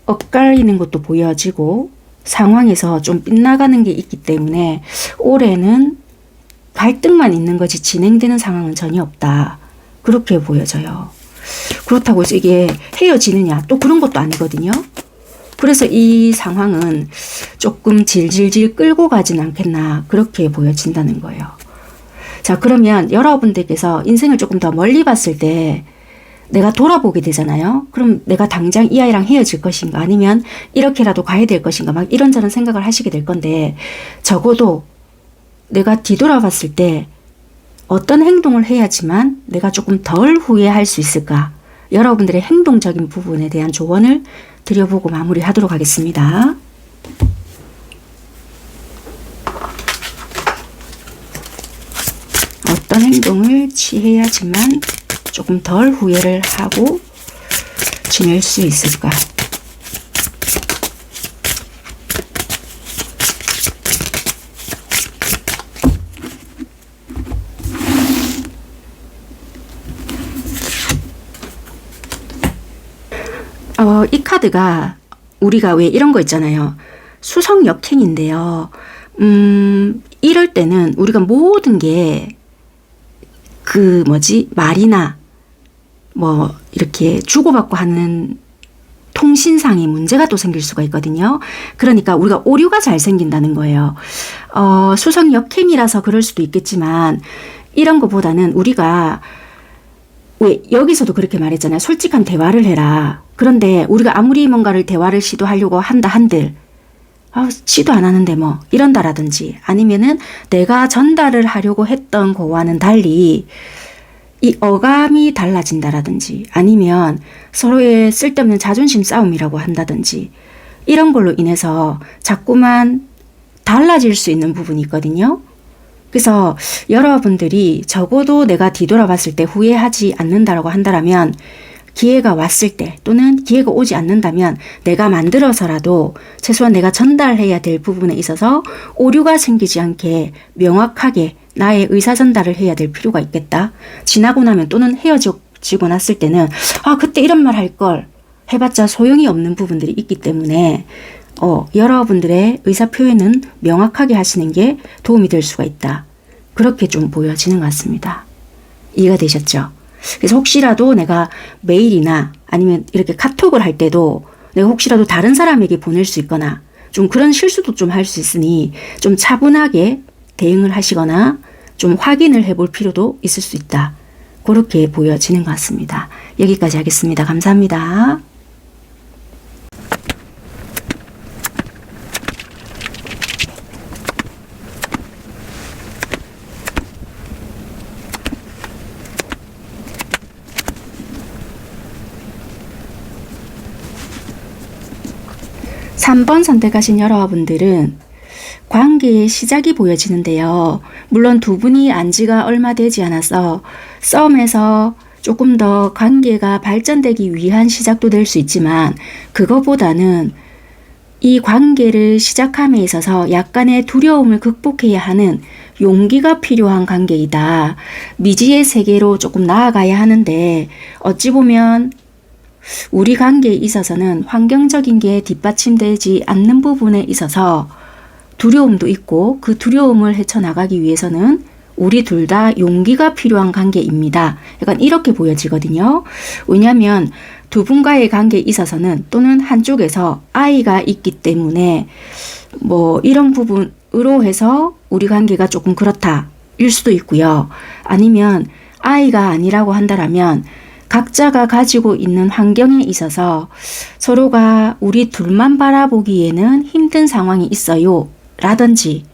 엇갈리는 것도 보여지고 상황에서 좀 빗나가는 게 있기 때문에 올해는 갈등만 있는 거지 진행되는 상황은 전혀 없다. 그렇게 보여져요. 그렇다고 해서 이게 헤어지느냐 또 그런 것도 아니거든요. 그래서 이 상황은 조금 질질질 끌고 가진 않겠나 그렇게 보여진다는 거예요. 자, 그러면 여러분들께서 인생을 조금 더 멀리 봤을 때 내가 돌아보게 되잖아요. 그럼 내가 당장 이 아이랑 헤어질 것인가 아니면 이렇게라도 가야 될 것인가 막 이런저런 생각을 하시게 될 건데 적어도 내가 뒤돌아봤을 때 어떤 행동을 해야지만 내가 조금 덜 후회할 수 있을까? 여러분들의 행동적인 부분에 대한 조언을 드려보고 마무리하도록 하겠습니다. 어떤 행동을 취해야지만 조금 덜 후회를 하고 지낼 수 있을까? 이 카드가 우리가 왜 이런 거 있잖아요. 수성역행인데요. 이럴 때는 우리가 모든 게 말이나 뭐 이렇게 주고받고 하는 통신상의 문제가 또 생길 수가 있거든요. 그러니까 우리가 오류가 잘 생긴다는 거예요. 수성역행이라서 그럴 수도 있겠지만 이런 것보다는 우리가 왜 여기서도 그렇게 말했잖아요. 솔직한 대화를 해라. 그런데 우리가 아무리 뭔가를 대화를 시도하려고 한들 시도 안 하는데 뭐 이런다라든지 아니면은 내가 전달을 하려고 했던 거와는 달리 이 어감이 달라진다라든지 아니면 서로의 쓸데없는 자존심 싸움이라고 한다든지 이런 걸로 인해서 자꾸만 달라질 수 있는 부분이 있거든요. 그래서 여러분들이 적어도 내가 뒤돌아봤을 때 후회하지 않는다라고 한다면 기회가 왔을 때 또는 기회가 오지 않는다면 내가 만들어서라도 최소한 내가 전달해야 될 부분에 있어서 오류가 생기지 않게 명확하게 나의 의사 전달을 해야 될 필요가 있겠다. 지나고 나면 또는 헤어지고 났을 때는 그때 이런 말 할 걸 해봤자 소용이 없는 부분들이 있기 때문에 여러분들의 의사 표현은 명확하게 하시는 게 도움이 될 수가 있다. 그렇게 좀 보여지는 것 같습니다. 이해가 되셨죠? 그래서 혹시라도 내가 메일이나 아니면 이렇게 카톡을 할 때도 내가 혹시라도 다른 사람에게 보낼 수 있거나 좀 그런 실수도 좀 할 수 있으니 좀 차분하게 대응을 하시거나 좀 확인을 해볼 필요도 있을 수 있다. 그렇게 보여지는 것 같습니다. 여기까지 하겠습니다. 감사합니다. 3번 선택하신 여러분들은 관계의 시작이 보여지는데요. 물론 두 분이 안 지가 얼마 되지 않아서 싸움에서 조금 더 관계가 발전되기 위한 시작도 될 수 있지만 그거보다는 이 관계를 시작함에 있어서 약간의 두려움을 극복해야 하는 용기가 필요한 관계이다. 미지의 세계로 조금 나아가야 하는데 어찌 보면 우리 관계에 있어서는 환경적인 게 뒷받침되지 않는 부분에 있어서 두려움도 있고 그 두려움을 헤쳐나가기 위해서는 우리 둘 다 용기가 필요한 관계입니다. 약간 이렇게 보여지거든요. 왜냐하면 두 분과의 관계에 있어서는 또는 한쪽에서 아이가 있기 때문에 뭐 이런 부분으로 해서 우리 관계가 조금 그렇다 일 수도 있고요. 아니면 아이가 아니라고 한다면 각자가 가지고 있는 환경에 있어서 서로가 우리 둘만 바라보기에는 힘든 상황이 있어요. 라든지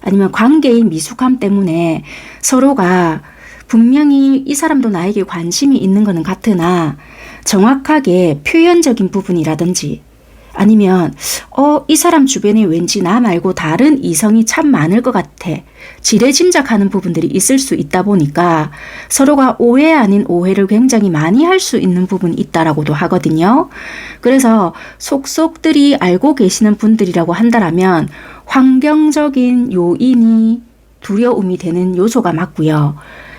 아니면 관계의 미숙함 때문에 서로가 분명히 이 사람도 나에게 관심이 있는 것은 같으나 정확하게 표현적인 부분이라든지 아니면 이 사람 주변에 왠지 나 말고 다른 이성이 참 많을 것 같아. 지레짐작하는 부분들이 있을 수 있다 보니까 서로가 오해 아닌 오해를 굉장히 많이 할 수 있는 부분이 있다라고도 하거든요. 그래서 속속들이 알고 계시는 분들이라고 한다면 환경적인 요인이 두려움이 되는 요소가 맞고요.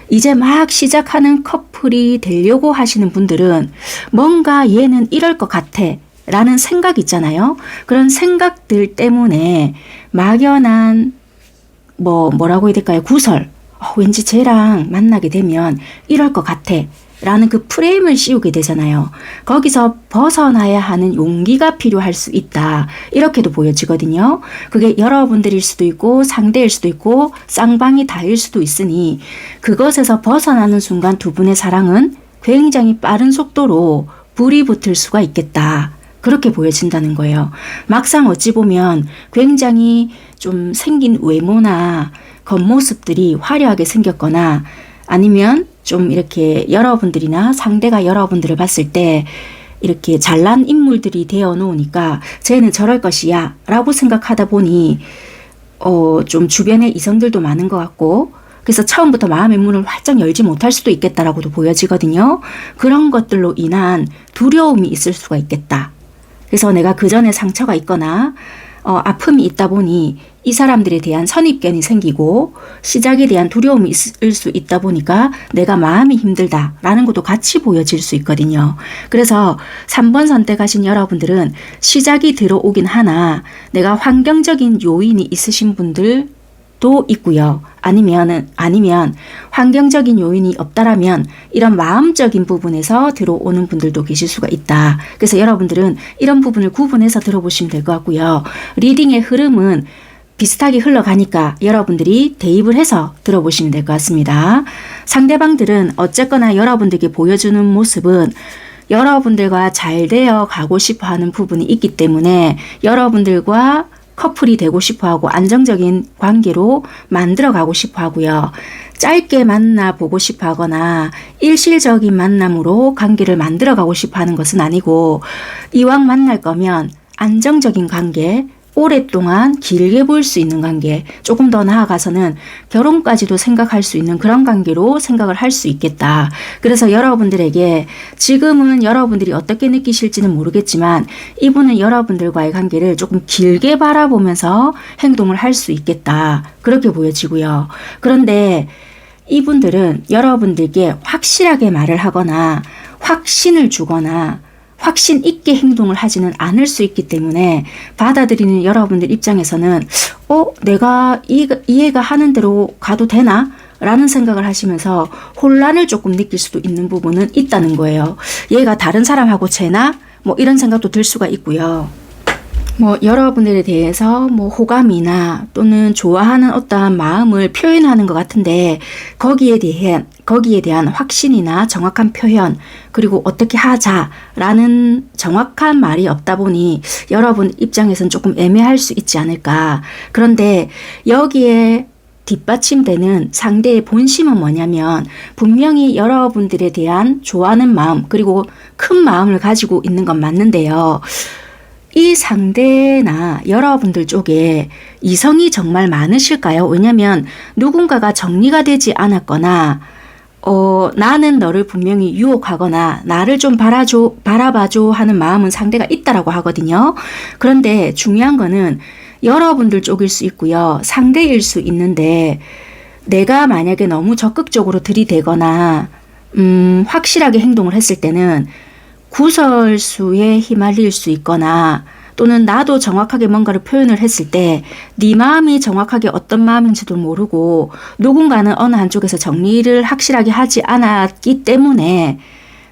이제 막 시작하는 커플이 되려고 하시는 분들은 뭔가 얘는 이럴 것 같아 라는 생각 있잖아요. 그런 생각들 때문에 막연한 뭐라고 해야 될까요? 구설. 왠지 쟤랑 만나게 되면 이럴 것 같아 라는 그 프레임을 씌우게 되잖아요. 거기서 벗어나야 하는 용기가 필요할 수 있다. 이렇게도 보여지거든요. 그게 여러분들일 수도 있고 상대일 수도 있고 쌍방이 다일 수도 있으니 그것에서 벗어나는 순간 두 분의 사랑은 굉장히 빠른 속도로 불이 붙을 수가 있겠다. 그렇게 보여진다는 거예요. 막상 어찌 보면 굉장히 좀 생긴 외모나 겉모습들이 화려하게 생겼거나 아니면 좀 이렇게 여러분들이나 상대가 여러분들을 봤을 때 이렇게 잘난 인물들이 되어 놓으니까 쟤는 저럴 것이야 라고 생각하다 보니 좀 주변에 이성들도 많은 것 같고 그래서 처음부터 마음의 문을 활짝 열지 못할 수도 있겠다라고도 보여지거든요. 그런 것들로 인한 두려움이 있을 수가 있겠다. 그래서 내가 그 전에 상처가 있거나 아픔이 있다 보니 이 사람들에 대한 선입견이 생기고 시작에 대한 두려움이 있을 수 있다 보니까 내가 마음이 힘들다라는 것도 같이 보여질 수 있거든요. 그래서 3번 선택하신 여러분들은 시작이 들어오긴 하나 내가 환경적인 요인이 있으신 분들도 있고요. 아니면 환경적인 요인이 없다라면 이런 마음적인 부분에서 들어오는 분들도 계실 수가 있다. 그래서 여러분들은 이런 부분을 구분해서 들어보시면 될 것 같고요. 리딩의 흐름은 비슷하게 흘러가니까 여러분들이 대입을 해서 들어보시면 될 것 같습니다. 상대방들은 어쨌거나 여러분들에게 보여주는 모습은 여러분들과 잘 되어 가고 싶어 하는 부분이 있기 때문에 여러분들과 커플이 되고 싶어 하고 안정적인 관계로 만들어 가고 싶어 하고요. 짧게 만나보고 싶어 하거나 일시적인 만남으로 관계를 만들어 가고 싶어 하는 것은 아니고 이왕 만날 거면 안정적인 관계, 오랫동안 길게 볼 수 있는 관계, 조금 더 나아가서는 결혼까지도 생각할 수 있는 그런 관계로 생각을 할 수 있겠다. 그래서 여러분들에게 지금은 여러분들이 어떻게 느끼실지는 모르겠지만 이분은 여러분들과의 관계를 조금 길게 바라보면서 행동을 할 수 있겠다. 그렇게 보여지고요. 그런데 이분들은 여러분들께 확실하게 말을 하거나 확신을 주거나 확신 있게 행동을 하지는 않을 수 있기 때문에 받아들이는 여러분들 입장에서는 내가 이해가 하는 대로 가도 되나? 라는 생각을 하시면서 혼란을 조금 느낄 수도 있는 부분은 있다는 거예요. 얘가 다른 사람하고 쟤나? 뭐 이런 생각도 들 수가 있고요. 여러분들에 대해서 호감이나 또는 좋아하는 어떠한 마음을 표현하는 것 같은데 거기에 대한 확신이나 정확한 표현 그리고 어떻게 하자라는 정확한 말이 없다 보니 여러분 입장에서는 조금 애매할 수 있지 않을까. 그런데 여기에 뒷받침되는 상대의 본심은 뭐냐면 분명히 여러분들에 대한 좋아하는 마음 그리고 큰 마음을 가지고 있는 건 맞는데요. 이 상대나 여러분들 쪽에 이성이 정말 많으실까요? 왜냐하면 누군가가 정리가 되지 않았거나 나는 너를 분명히 유혹하거나 나를 좀 바라봐줘 하는 마음은 상대가 있다라고 하거든요. 그런데 중요한 거는 여러분들 쪽일 수 있고요. 상대일 수 있는데 내가 만약에 너무 적극적으로 들이대거나 확실하게 행동을 했을 때는 구설수에 휘말릴 수 있거나 또는 나도 정확하게 뭔가를 표현을 했을 때 네 마음이 정확하게 어떤 마음인지도 모르고 누군가는 어느 한쪽에서 정리를 확실하게 하지 않았기 때문에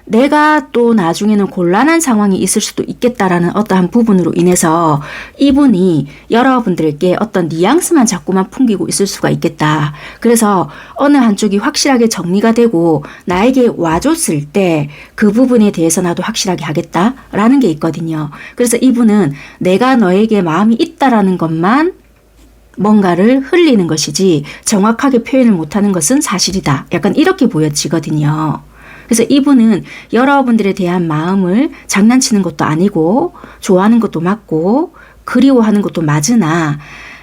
내가 또 나중에는 곤란한 상황이 있을 수도 있겠다라는 어떠한 부분으로 인해서 이분이 여러분들께 어떤 뉘앙스만 자꾸만 풍기고 있을 수가 있겠다. 그래서 어느 한쪽이 확실하게 정리가 되고 나에게 와줬을 때 그 부분에 대해서 나도 확실하게 하겠다라는 게 있거든요. 그래서 이분은 내가 너에게 마음이 있다라는 것만 뭔가를 흘리는 것이지 정확하게 표현을 못하는 것은 사실이다. 약간 이렇게 보여지거든요. 그래서 이분은 여러분들에 대한 마음을 장난치는 것도 아니고 좋아하는 것도 맞고 그리워하는 것도 맞으나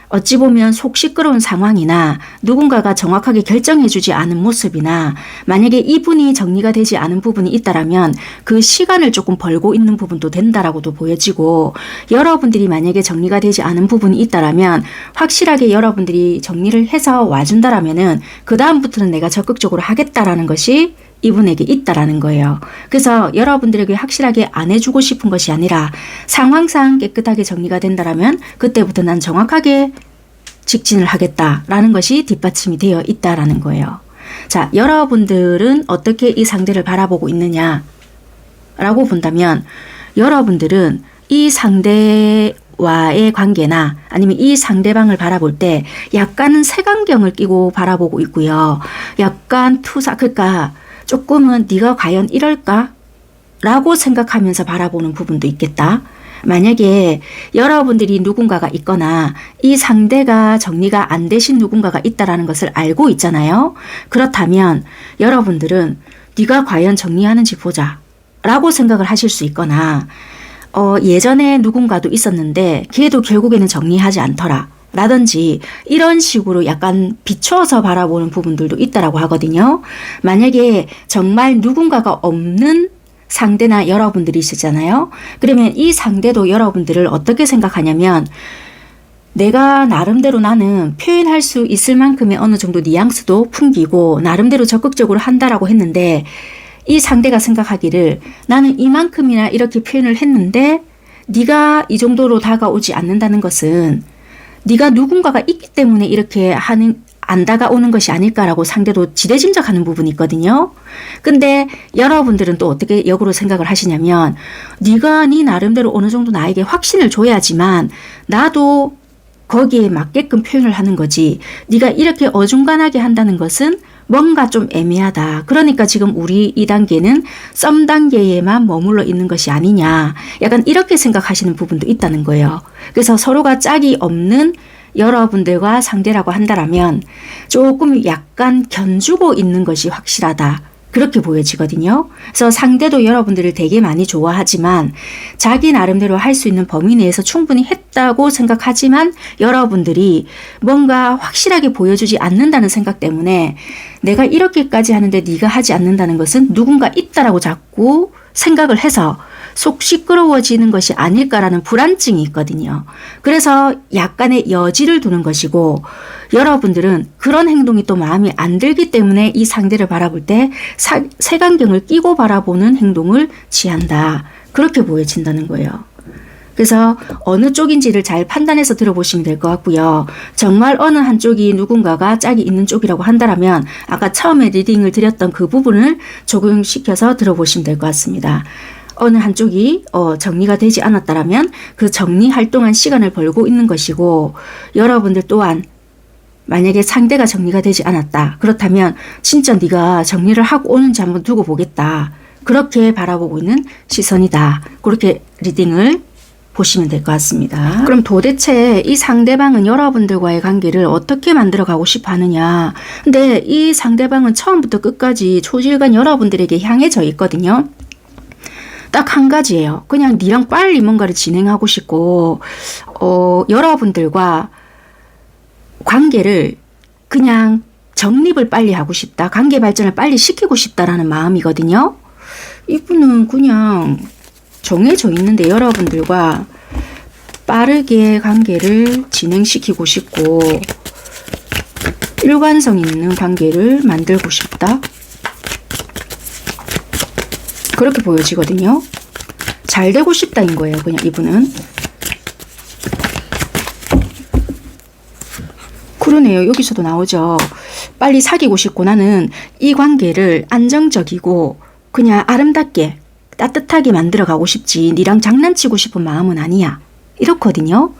어찌 보면 속 시끄러운 상황이나 누군가가 정확하게 결정해주지 않은 모습이나 만약에 이분이 정리가 되지 않은 부분이 있다라면 그 시간을 조금 벌고 있는 부분도 된다라고도 보여지고 여러분들이 만약에 정리가 되지 않은 부분이 있다라면 확실하게 여러분들이 정리를 해서 와준다라면은 그 다음부터는 내가 적극적으로 하겠다라는 것이 이분에게 있다라는 거예요. 그래서 여러분들에게 확실하게 안 해주고 싶은 것이 아니라 상황상 깨끗하게 정리가 된다라면 그때부터 난 정확하게 직진을 하겠다라는 것이 뒷받침이 되어 있다라는 거예요. 자, 여러분들은 어떻게 이 상대를 바라보고 있느냐 라고 본다면 여러분들은 이 상대와의 관계나 아니면 이 상대방을 바라볼 때 약간은 색안경을 끼고 바라보고 있고요. 약간 그러니까 조금은 네가 과연 이럴까? 라고 생각하면서 바라보는 부분도 있겠다. 만약에 여러분들이 누군가가 있거나 이 상대가 정리가 안 되신 누군가가 있다라는 것을 알고 있잖아요. 그렇다면 여러분들은 네가 과연 정리하는지 보자 라고 생각을 하실 수 있거나 예전에 누군가도 있었는데 걔도 결국에는 정리하지 않더라 라든지 이런 식으로 약간 비추어서 바라보는 부분들도 있다라고 하거든요. 만약에 정말 누군가가 없는 상대나 여러분들이시잖아요. 그러면 이 상대도 여러분들을 어떻게 생각하냐면 내가 나름대로 나는 표현할 수 있을 만큼의 어느 정도 뉘앙스도 풍기고 나름대로 적극적으로 한다라고 했는데 이 상대가 생각하기를 나는 이만큼이나 이렇게 표현을 했는데 네가 이 정도로 다가오지 않는다는 것은 네가 누군가가 있기 때문에 이렇게 안 다가오는 것이 아닐까라고 상대도 지레짐작하는 부분이 있거든요. 근데 여러분들은 또 어떻게 역으로 생각을 하시냐면 네가 네 나름대로 어느 정도 나에게 확신을 줘야지만 나도 거기에 맞게끔 표현을 하는 거지. 네가 이렇게 어중간하게 한다는 것은 뭔가 좀 애매하다. 그러니까 지금 우리 이 단계는 썸 단계에만 머물러 있는 것이 아니냐. 약간 이렇게 생각하시는 부분도 있다는 거예요. 그래서 서로가 짝이 없는 여러분들과 상대라고 한다라면 조금 약간 견주고 있는 것이 확실하다. 그렇게 보여지거든요. 그래서 상대도 여러분들을 되게 많이 좋아하지만 자기 나름대로 할 수 있는 범위 내에서 충분히 했다고 생각하지만 여러분들이 뭔가 확실하게 보여주지 않는다는 생각 때문에 내가 이렇게까지 하는데 네가 하지 않는다는 것은 누군가 있다라고 자꾸 생각을 해서 속 시끄러워지는 것이 아닐까라는 불안증이 있거든요. 그래서 약간의 여지를 두는 것이고 여러분들은 그런 행동이 또 마음에 안 들기 때문에 이 상대를 바라볼 때 색안경을 끼고 바라보는 행동을 취한다. 그렇게 보여진다는 거예요. 그래서 어느 쪽인지를 잘 판단해서 들어보시면 될 것 같고요. 정말 어느 한쪽이 누군가가 짝이 있는 쪽이라고 한다면 아까 처음에 리딩을 드렸던 그 부분을 적용시켜서 들어보시면 될 것 같습니다. 어느 한쪽이 정리가 되지 않았다라면 그 정리할 동안 시간을 벌고 있는 것이고 여러분들 또한 만약에 상대가 정리가 되지 않았다. 그렇다면 진짜 네가 정리를 하고 오는지 한번 두고 보겠다. 그렇게 바라보고 있는 시선이다. 그렇게 리딩을 보시면 될 것 같습니다. 그럼 도대체 이 상대방은 여러분들과의 관계를 어떻게 만들어 가고 싶어 하느냐. 근데 이 상대방은 처음부터 끝까지 초질간 여러분들에게 향해져 있거든요. 딱 한 가지예요. 그냥 니랑 빨리 뭔가를 진행하고 싶고 여러분들과 관계를 그냥 정립을 빨리 하고 싶다. 관계 발전을 빨리 시키고 싶다라는 마음이거든요. 이분은 그냥 정해져 있는데 여러분들과 빠르게 관계를 진행시키고 싶고 일관성 있는 관계를 만들고 싶다. 그렇게 보여지거든요. 잘 되고 싶다인 거예요. 그냥 이분은. 그러네요. 여기서도 나오죠. 빨리 사귀고 싶고 나는 이 관계를 안정적이고 그냥 아름답게 따뜻하게 만들어 가고 싶지 니랑 장난치고 싶은 마음은 아니야. 이렇거든요.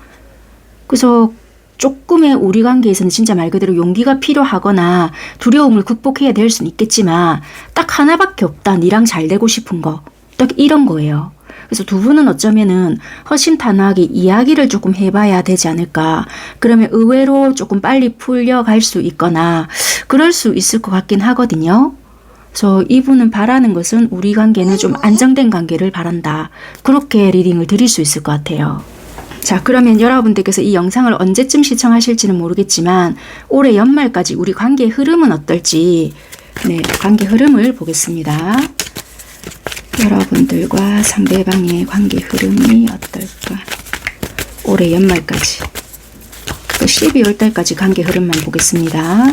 그래서 조금의 우리 관계에서는 진짜 말 그대로 용기가 필요하거나 두려움을 극복해야 될 수는 있겠지만 딱 하나밖에 없다. 니랑 잘 되고 싶은 거. 딱 이런 거예요. 그래서 두 분은 어쩌면은 허심탄회하게 이야기를 조금 해봐야 되지 않을까. 그러면 의외로 조금 빨리 풀려갈 수 있거나 그럴 수 있을 것 같긴 하거든요. 그래서 이분은 바라는 것은 우리 관계는 좀 안정된 관계를 바란다. 그렇게 리딩을 드릴 수 있을 것 같아요. 자, 그러면 여러분들께서 이 영상을 언제쯤 시청하실지는 모르겠지만 올해 연말까지 우리 관계의 흐름은 어떨지 관계 흐름을 보겠습니다. 여러분들과 상대방의 관계 흐름이 어떨까? 올해 연말까지 또 12월 달까지 관계 흐름만 보겠습니다.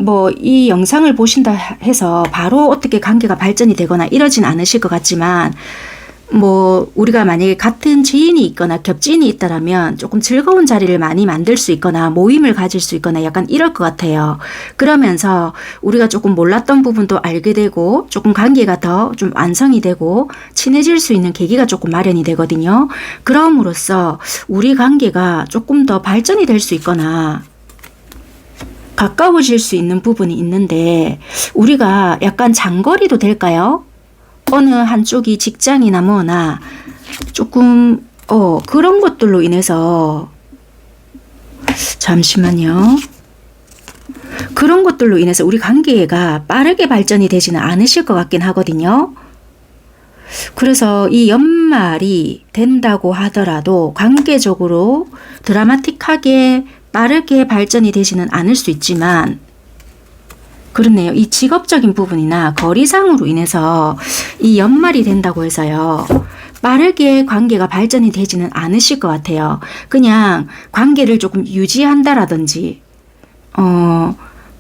뭐 이 영상을 보신다 해서 바로 어떻게 관계가 발전이 되거나 이러진 않으실 것 같지만 뭐 우리가 만약에 같은 지인이 있거나 겹지인이 있다라면 조금 즐거운 자리를 많이 만들 수 있거나 모임을 가질 수 있거나 약간 이럴 것 같아요. 그러면서 우리가 조금 몰랐던 부분도 알게 되고 조금 관계가 더 좀 완성이 되고 친해질 수 있는 계기가 조금 마련이 되거든요. 그럼으로써 우리 관계가 조금 더 발전이 될 수 있거나 가까워질 수 있는 부분이 있는데 우리가 약간 장거리도 될까요? 어느 한쪽이 직장이나 뭐나 조금 그런 것들로 인해서 잠시만요. 그런 것들로 인해서 우리 관계가 빠르게 발전이 되지는 않으실 것 같긴 하거든요. 그래서 이 연말이 된다고 하더라도 관계적으로 드라마틱하게 빠르게 발전이 되지는 않을 수 있지만 그렇네요. 이 직업적인 부분이나 거리상으로 인해서 이 연말이 된다고 해서요. 빠르게 관계가 발전이 되지는 않으실 것 같아요. 그냥 관계를 조금 유지한다라든지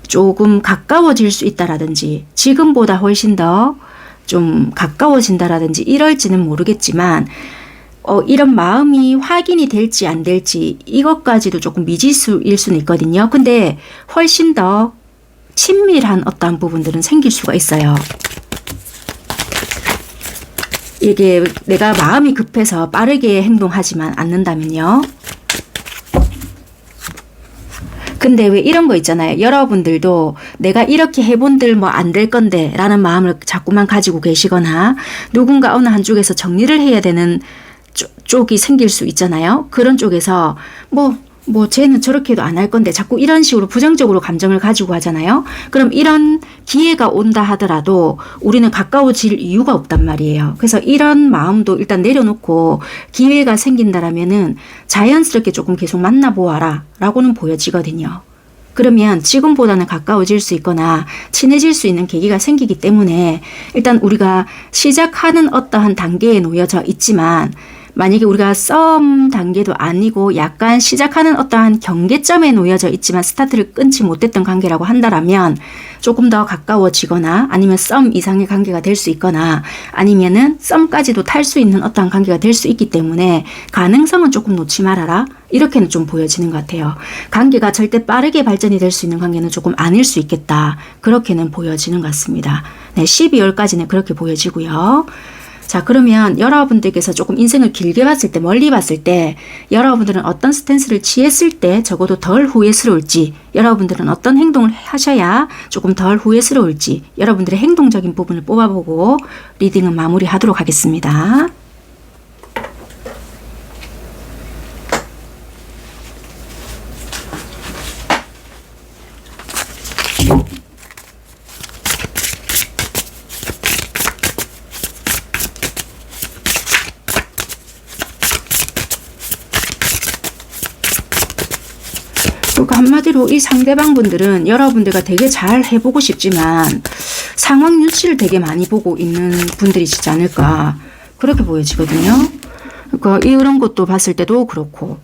조금 가까워질 수 있다라든지 지금보다 훨씬 더 좀 가까워진다라든지 이럴지는 모르겠지만 이런 마음이 확인이 될지 안 될지 이것까지도 조금 미지수일 수는 있거든요. 근데 훨씬 더 친밀한 어떠한 부분들은 생길 수가 있어요. 이게 내가 마음이 급해서 빠르게 행동하지만 않는다면요. 근데 왜 이런 거 있잖아요. 여러분들도 내가 이렇게 해본들 뭐 안 될 건데 라는 마음을 자꾸만 가지고 계시거나 누군가 어느 한쪽에서 정리를 해야 되는 쪽이 생길 수 있잖아요. 그런 쪽에서 뭐 쟤는 저렇게 해도 안 할 건데 자꾸 이런 식으로 부정적으로 감정을 가지고 하잖아요. 그럼 이런 기회가 온다 하더라도 우리는 가까워질 이유가 없단 말이에요. 그래서 이런 마음도 일단 내려놓고 기회가 생긴다라면은 자연스럽게 조금 계속 만나보아라 라고는 보여지거든요. 그러면 지금보다는 가까워질 수 있거나 친해질 수 있는 계기가 생기기 때문에 일단 우리가 시작하는 어떠한 단계에 놓여져 있지만 만약에 우리가 썸 단계도 아니고 약간 시작하는 어떠한 경계점에 놓여져 있지만 스타트를 끊지 못했던 관계라고 한다라면 조금 더 가까워지거나 아니면 썸 이상의 관계가 될 수 있거나 아니면은 썸까지도 탈 수 있는 어떠한 관계가 될 수 있기 때문에 가능성은 조금 놓지 말아라. 이렇게는 좀 보여지는 것 같아요. 관계가 절대 빠르게 발전이 될 수 있는 관계는 조금 아닐 수 있겠다. 그렇게는 보여지는 것 같습니다. 네, 12월까지는 그렇게 보여지고요. 자, 그러면 여러분들께서 조금 인생을 길게 봤을 때, 멀리 봤을 때 여러분들은 어떤 스탠스를 취했을 때 적어도 덜 후회스러울지, 여러분들은 어떤 행동을 하셔야 조금 덜 후회스러울지 여러분들의 행동적인 부분을 뽑아보고 리딩은 마무리하도록 하겠습니다. 그러니까 한마디로 이 상대방 분들은 여러분들과 되게 잘 해보고 싶지만 상황 눈치를 되게 많이 보고 있는 분들이시지 않을까 그렇게 보여지거든요. 그러니까 이런 것도 봤을 때도 그렇고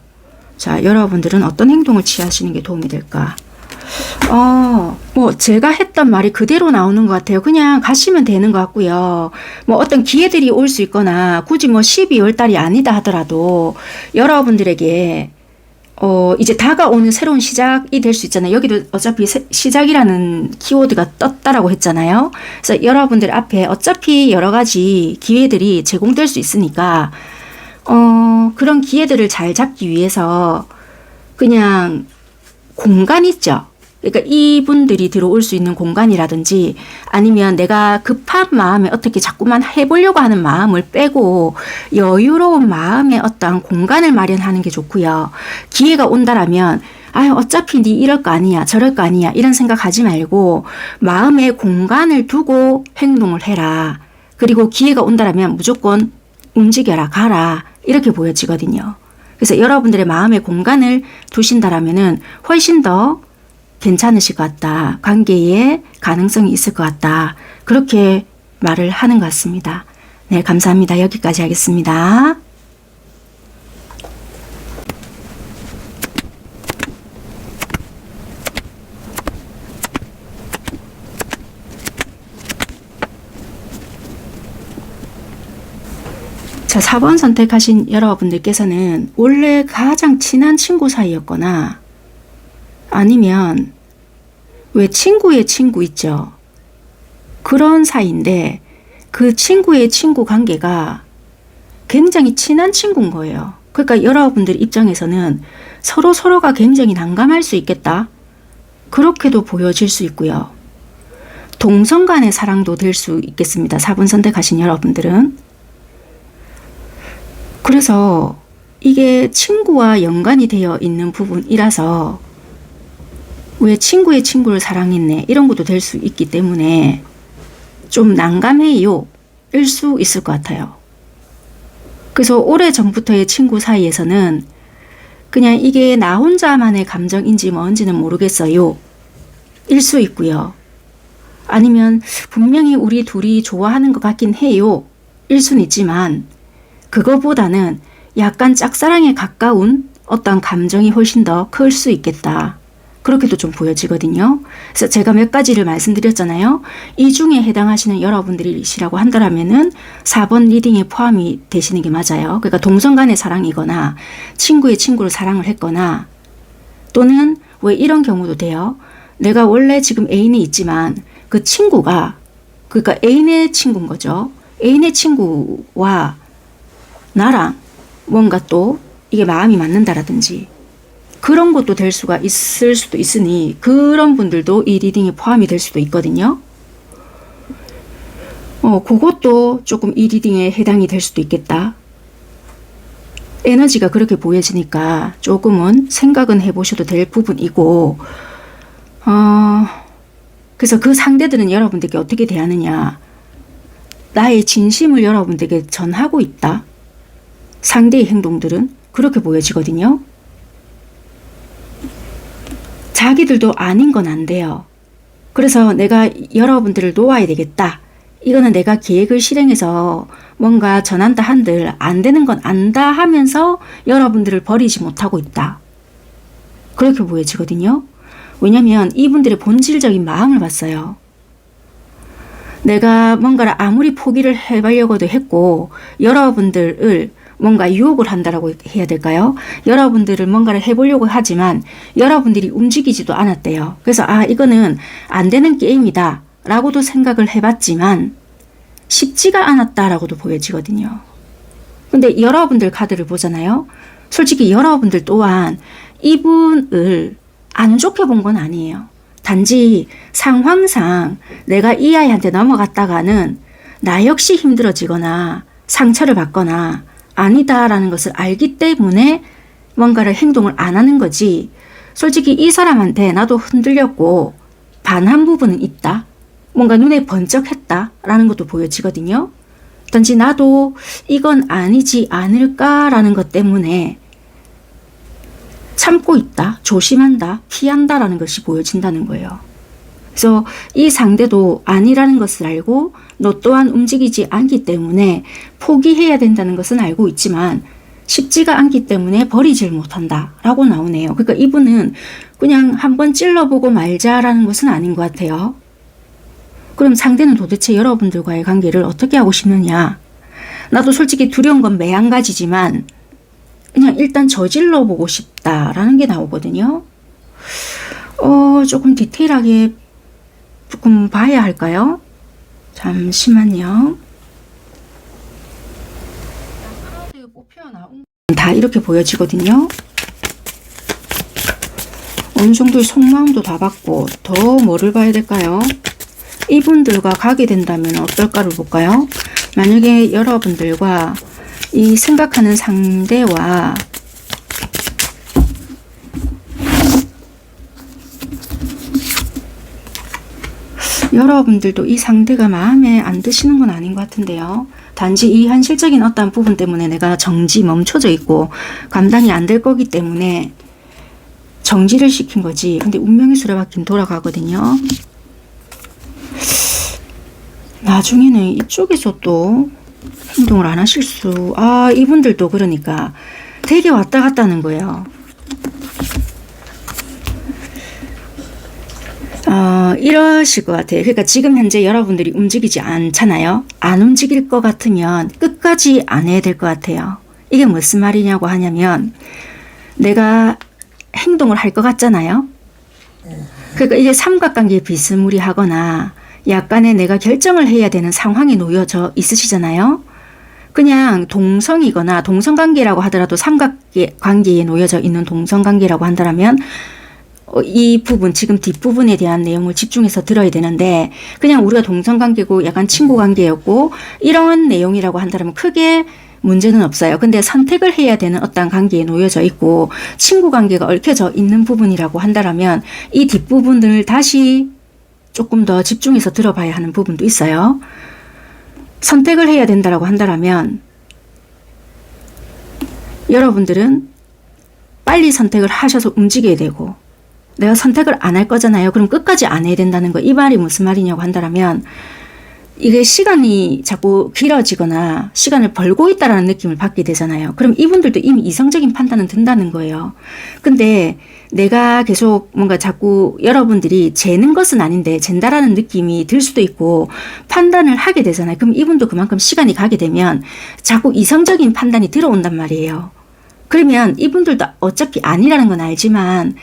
자 여러분들은 어떤 행동을 취하시는 게 도움이 될까. 뭐 제가 했던 말이 그대로 나오는 것 같아요. 그냥 가시면 되는 것 같고요. 뭐 어떤 기회들이 올 수 있거나 굳이 뭐 12월 달이 아니다 하더라도 여러분들에게 이제 다가오는 새로운 시작이 될 수 있잖아요. 여기도 어차피 시작이라는 키워드가 떴다라고 했잖아요. 그래서 여러분들 앞에 어차피 여러 가지 기회들이 제공될 수 있으니까 그런 기회들을 잘 잡기 위해서 그냥 공간 있죠. 그러니까 이분들이 들어올 수 있는 공간이라든지 아니면 내가 급한 마음에 어떻게 자꾸만 해보려고 하는 마음을 빼고 여유로운 마음의 어떠한 공간을 마련하는 게 좋고요. 기회가 온다라면 아유 어차피 니 이럴 거 아니야 저럴 거 아니야 이런 생각하지 말고 마음의 공간을 두고 행동을 해라. 그리고 기회가 온다라면 무조건 움직여라 가라 이렇게 보여지거든요. 그래서 여러분들의 마음의 공간을 두신다라면은 훨씬 더 괜찮으실 것 같다. 관계에 가능성이 있을 것 같다. 그렇게 말을 하는 것 같습니다. 네, 감사합니다. 여기까지 하겠습니다. 자, 4번 선택하신 여러분들께서는 원래 가장 친한 친구 사이였거나 아니면 왜 친구의 친구 있죠? 그런 사이인데 그 친구의 친구 관계가 굉장히 친한 친구인 거예요. 그러니까 여러분들 입장에서는 서로가 굉장히 난감할 수 있겠다. 그렇게도 보여질 수 있고요. 동성 간의 사랑도 될 수 있겠습니다. 4번 선택하신 여러분들은. 그래서 이게 친구와 연관이 되어 있는 부분이라서 왜 친구의 친구를 사랑했네 이런 것도 될 수 있기 때문에 좀 난감해요 일 수 있을 것 같아요. 그래서 오래전부터의 친구 사이에서는 그냥 이게 나 혼자만의 감정인지 뭔지는 모르겠어요 일 수 있고요. 아니면 분명히 우리 둘이 좋아하는 것 같긴 해요 일 수는 있지만 그거보다는 약간 짝사랑에 가까운 어떤 감정이 훨씬 더 클 수 있겠다. 그렇게도 좀 보여지거든요. 그래서 제가 몇 가지를 말씀드렸잖아요. 이 중에 해당하시는 여러분들이시라고 한다면은 4번 리딩에 포함이 되시는 게 맞아요. 그러니까 동성 간의 사랑이거나 친구의 친구를 사랑을 했거나 또는 왜 이런 경우도 돼요. 내가 원래 지금 애인이 있지만 그 친구가 그러니까 애인의 친구인 거죠. 애인의 친구와 나랑 뭔가 또 이게 마음이 맞는다라든지 그런 것도 될 수가 있을 수도 있으니 그런 분들도 이 리딩에 포함이 될 수도 있거든요. 그것도 조금 이 리딩에 해당이 될 수도 있겠다. 에너지가 그렇게 보여지니까 조금은 생각은 해보셔도 될 부분이고 그래서 그 상대들은 여러분들께 어떻게 대하느냐. 나의 진심을 여러분들에게 전하고 있다. 상대의 행동들은 그렇게 보여지거든요. 자기들도 아닌 건 안 돼요. 그래서 내가 여러분들을 놓아야 되겠다. 이거는 내가 계획을 실행해서 뭔가 전한다 한들 안 되는 건 안다 하면서 여러분들을 버리지 못하고 있다. 그렇게 보여지거든요. 왜냐하면 이분들의 본질적인 마음을 봤어요. 내가 뭔가를 아무리 포기를 해보려고도 했고 여러분들을 뭔가 유혹을 한다라고 해야 될까요? 여러분들을 뭔가를 해보려고 하지만 여러분들이 움직이지도 않았대요. 그래서 이거는 안 되는 게임이다 라고도 생각을 해봤지만 쉽지가 않았다라고도 보여지거든요. 근데 여러분들 카드를 보잖아요. 솔직히 여러분들 또한 이분을 안 좋게 본 건 아니에요. 단지 상황상 내가 이 아이한테 넘어갔다가는 나 역시 힘들어지거나 상처를 받거나 아니다라는 것을 알기 때문에 뭔가를 행동을 안 하는 거지. 솔직히 이 사람한테 나도 흔들렸고 반한 부분은 있다. 뭔가 눈에 번쩍했다라는 것도 보여지거든요. 단지 나도 이건 아니지 않을까라는 것 때문에 참고 있다, 조심한다, 피한다라는 것이 보여진다는 거예요. 그래서 이 상대도 아니라는 것을 알고 너 또한 움직이지 않기 때문에 포기해야 된다는 것은 알고 있지만 쉽지가 않기 때문에 버리질 못한다 라고 나오네요. 그러니까 이분은 그냥 한번 찔러보고 말자라는 것은 아닌 것 같아요. 그럼 상대는 도대체 여러분들과의 관계를 어떻게 하고 싶느냐. 나도 솔직히 두려운 건 매한가지지만 그냥 일단 저질러 보고 싶다라는 게 나오거든요. 조금 디테일하게 조금 봐야 할까요? 잠시만요. 다 이렇게 보여지거든요. 어느 정도의 속마음도 다 봤고 더 뭐를 봐야 될까요? 이분들과 가게 된다면 어떨까를 볼까요? 만약에 여러분들과 이 생각하는 상대와 여러분들도 이 상대가 마음에 안 드시는 건 아닌 것 같은데요. 단지 이 현실적인 어떤 부분 때문에 내가 멈춰져 있고 감당이 안 될 거기 때문에 정지를 시킨 거지. 근데 운명의 수레바퀴는 돌아가거든요. 나중에는 이쪽에서 또 행동을 안 하실 이분들도 그러니까 되게 왔다 갔다 하는 거예요. 이러실 것 같아요. 그러니까 지금 현재 여러분들이 움직이지 않잖아요. 안 움직일 것 같으면 끝까지 끝까지 안 해야 될 것 같아요. 이게 무슨 말이냐고 하냐면 내가 행동을 할 것 같잖아요. 그러니까 이게 삼각관계에 비스무리하거나 약간의 내가 결정을 해야 되는 상황에 놓여져 있으시잖아요. 그냥 동성이거나 동성관계라고 하더라도 삼각관계에 놓여져 있는 동성관계라고 한다면 이 부분 지금 뒷부분에 대한 내용을 집중해서 들어야 되는데 그냥 우리가 동성관계고 약간 친구관계였고 이런 내용이라고 한다면 크게 문제는 없어요. 근데 선택을 해야 되는 어떤 관계에 놓여져 있고 친구관계가 얽혀져 있는 부분이라고 한다면 이 뒷부분을 다시 조금 더 집중해서 들어봐야 하는 부분도 있어요. 선택을 해야 된다고 한다면 여러분들은 빨리 선택을 하셔서 움직여야 되고 내가 선택을 안 할 거잖아요. 그럼 끝까지 안 해야 된다는 거. 이 말이 무슨 말이냐고 한다면 이게 시간이 자꾸 길어지거나 시간을 벌고 있다라는 느낌을 받게 되잖아요. 그럼 이분들도 이미 이성적인 판단은 든다는 거예요. 근데 내가 계속 뭔가 자꾸 여러분들이 재는 것은 아닌데 잰다라는 느낌이 들 수도 있고 판단을 하게 되잖아요. 그럼 이분도 그만큼 시간이 가게 되면 자꾸 이성적인 판단이 들어온단 말이에요. 그러면 이분들도 어차피 아니라는 건 알지만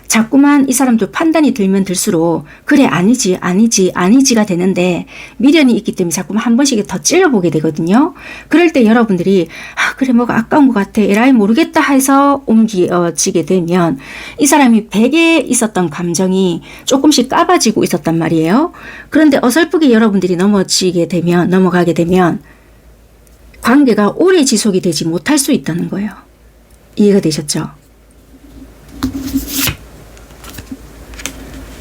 자꾸만 이 사람도 판단이 들면 들수록 그래 아니지가 되는데 미련이 있기 때문에 자꾸만 한 번씩 더 찔러보게 되거든요. 그럴 때 여러분들이 그래 뭐가 아까운 것 같아 에라이 모르겠다 해서 옮겨지게 되면 이 사람이 백에 있었던 감정이 조금씩 까봐지고 있었단 말이에요. 그런데 어설프게 여러분들이 넘어가게 되면 관계가 오래 지속이 되지 못할 수 있다는 거예요. 이해가 되셨죠?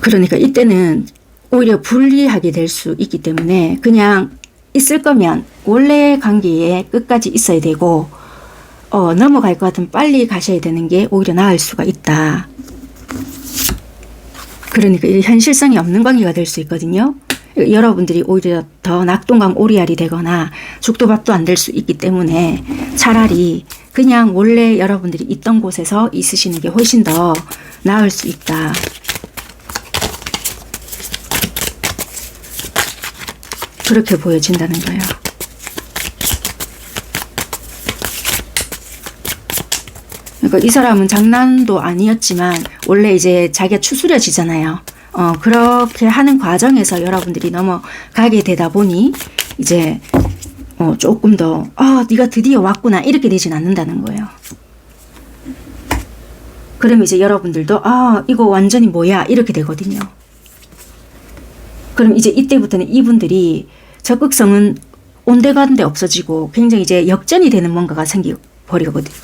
그러니까 이때는 오히려 불리하게 될 수 있기 때문에 그냥 있을 거면 원래 관계에 끝까지 있어야 되고 넘어갈 것 같으면 빨리 가셔야 되는 게 오히려 나을 수가 있다. 그러니까 현실성이 없는 관계가 될 수 있거든요. 여러분들이 오히려 더 낙동강 오리알이 되거나 죽도 밥도 안 될 수 있기 때문에 차라리 그냥 원래 여러분들이 있던 곳에서 있으시는 게 훨씬 더 나을 수 있다. 그렇게 보여진다는 거예요. 그러니까 이 사람은 장난도 아니었지만 원래 이제 자기가 추스려지잖아요. 그렇게 하는 과정에서 여러분들이 넘어가게 되다 보니 이제 조금 더 네가 드디어 왔구나 이렇게 되진 않는다는 거예요. 그러면 이제 여러분들도 이거 완전히 뭐야 이렇게 되거든요. 그럼 이제 이때부터는 이분들이 적극성은 온데간데 없어지고 굉장히 이제 역전이 되는 뭔가가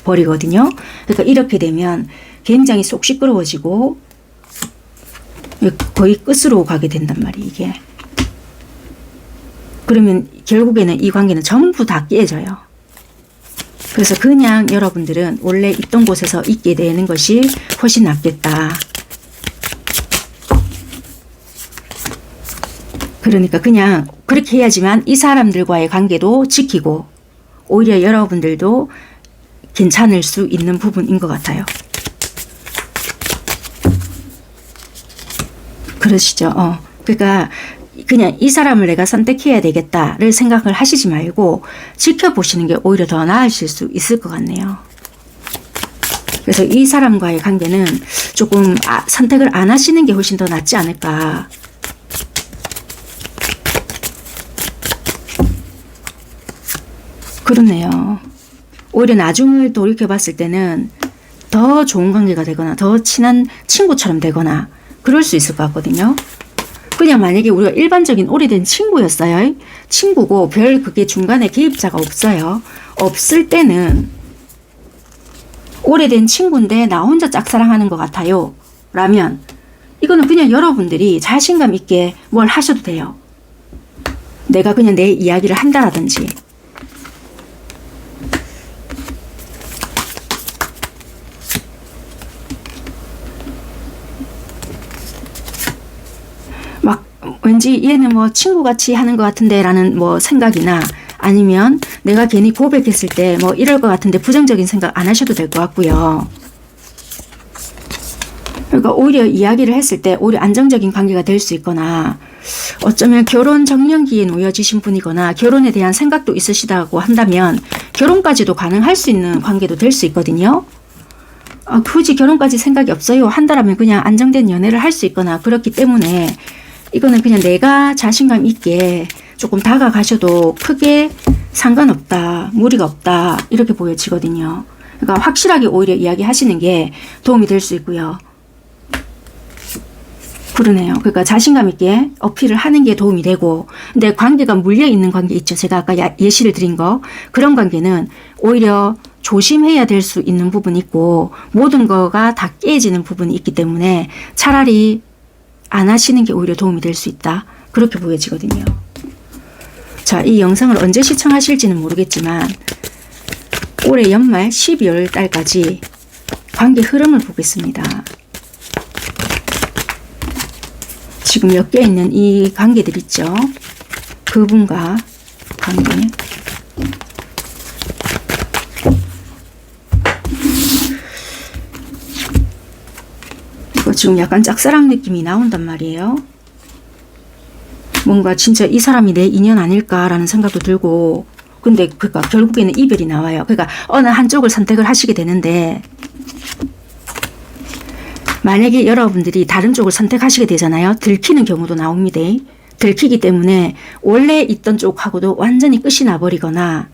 버리거든요. 그러니까 이렇게 되면 굉장히 속 시끄러워지고 거의 끝으로 가게 된단 말이에요. 이게. 그러면 결국에는 이 관계는 전부 다 깨져요. 그래서 그냥 여러분들은 원래 있던 곳에서 있게 되는 것이 훨씬 낫겠다. 그러니까 그냥 그렇게 해야지만 이 사람들과의 관계도 지키고 오히려 여러분들도 괜찮을 수 있는 부분인 것 같아요. 그러시죠? 그러니까 그냥 이 사람을 내가 선택해야 되겠다를 생각을 하시지 말고 지켜보시는 게 오히려 더 나으실 수 있을 것 같네요. 그래서 이 사람과의 관계는 조금 선택을 안 하시는 게 훨씬 더 낫지 않을까. 그렇네요. 오히려 나중을 돌이켜 봤을 때는 더 좋은 관계가 되거나 더 친한 친구처럼 되거나 그럴 수 있을 것 같거든요. 그냥 만약에 우리가 일반적인 오래된 친구였어요. 친구고 별 그게 중간에 개입자가 없어요. 없을 때는 오래된 친구인데 나 혼자 짝사랑하는 것 같아요. 라면 이거는 그냥 여러분들이 자신감 있게 뭘 하셔도 돼요. 내가 그냥 내 이야기를 한다라든지 왠지 얘는 뭐 친구같이 하는 것 같은데 라는 뭐 생각이나 아니면 내가 괜히 고백했을 때 뭐 이럴 것 같은데 부정적인 생각 안 하셔도 될 것 같고요. 그러니까 오히려 이야기를 했을 때 오히려 안정적인 관계가 될 수 있거나 어쩌면 결혼 정년기에 놓여지신 분이거나 결혼에 대한 생각도 있으시다고 한다면 결혼까지도 가능할 수 있는 관계도 될 수 있거든요. 굳이 결혼까지 생각이 없어요 한다라면 그냥 안정된 연애를 할 수 있거나 그렇기 때문에 이거는 그냥 내가 자신감 있게 조금 다가가셔도 크게 상관없다, 무리가 없다 이렇게 보여지거든요. 그러니까 확실하게 오히려 이야기하시는 게 도움이 될 수 있고요. 그러네요. 그러니까 자신감 있게 어필을 하는 게 도움이 되고, 근데 관계가 물려있는 관계 있죠. 제가 아까 예시를 드린 거. 그런 관계는 오히려 조심해야 될 수 있는 부분이 있고 모든 거가 다 깨지는 부분이 있기 때문에 차라리 안 하시는 게 오히려 도움이 될 수 있다. 그렇게 보여지거든요. 자, 이 영상을 언제 시청하실지는 모르겠지만 올해 연말 12월 달까지 관계 흐름을 보겠습니다. 지금 엮여 있는 이 관계들 있죠. 그분과 관계. 이거 지금 약간 짝사랑 느낌이 나온단 말이에요. 뭔가 진짜 이 사람이 내 인연 아닐까라는 생각도 들고, 근데 그러니까 결국에는 이별이 나와요. 그러니까 어느 한쪽을 선택을 하시게 되는데 만약에 여러분들이 다른 쪽을 선택하시게 되잖아요. 들키는 경우도 나옵니다. 들키기 때문에 원래 있던 쪽하고도 완전히 끝이 나버리거나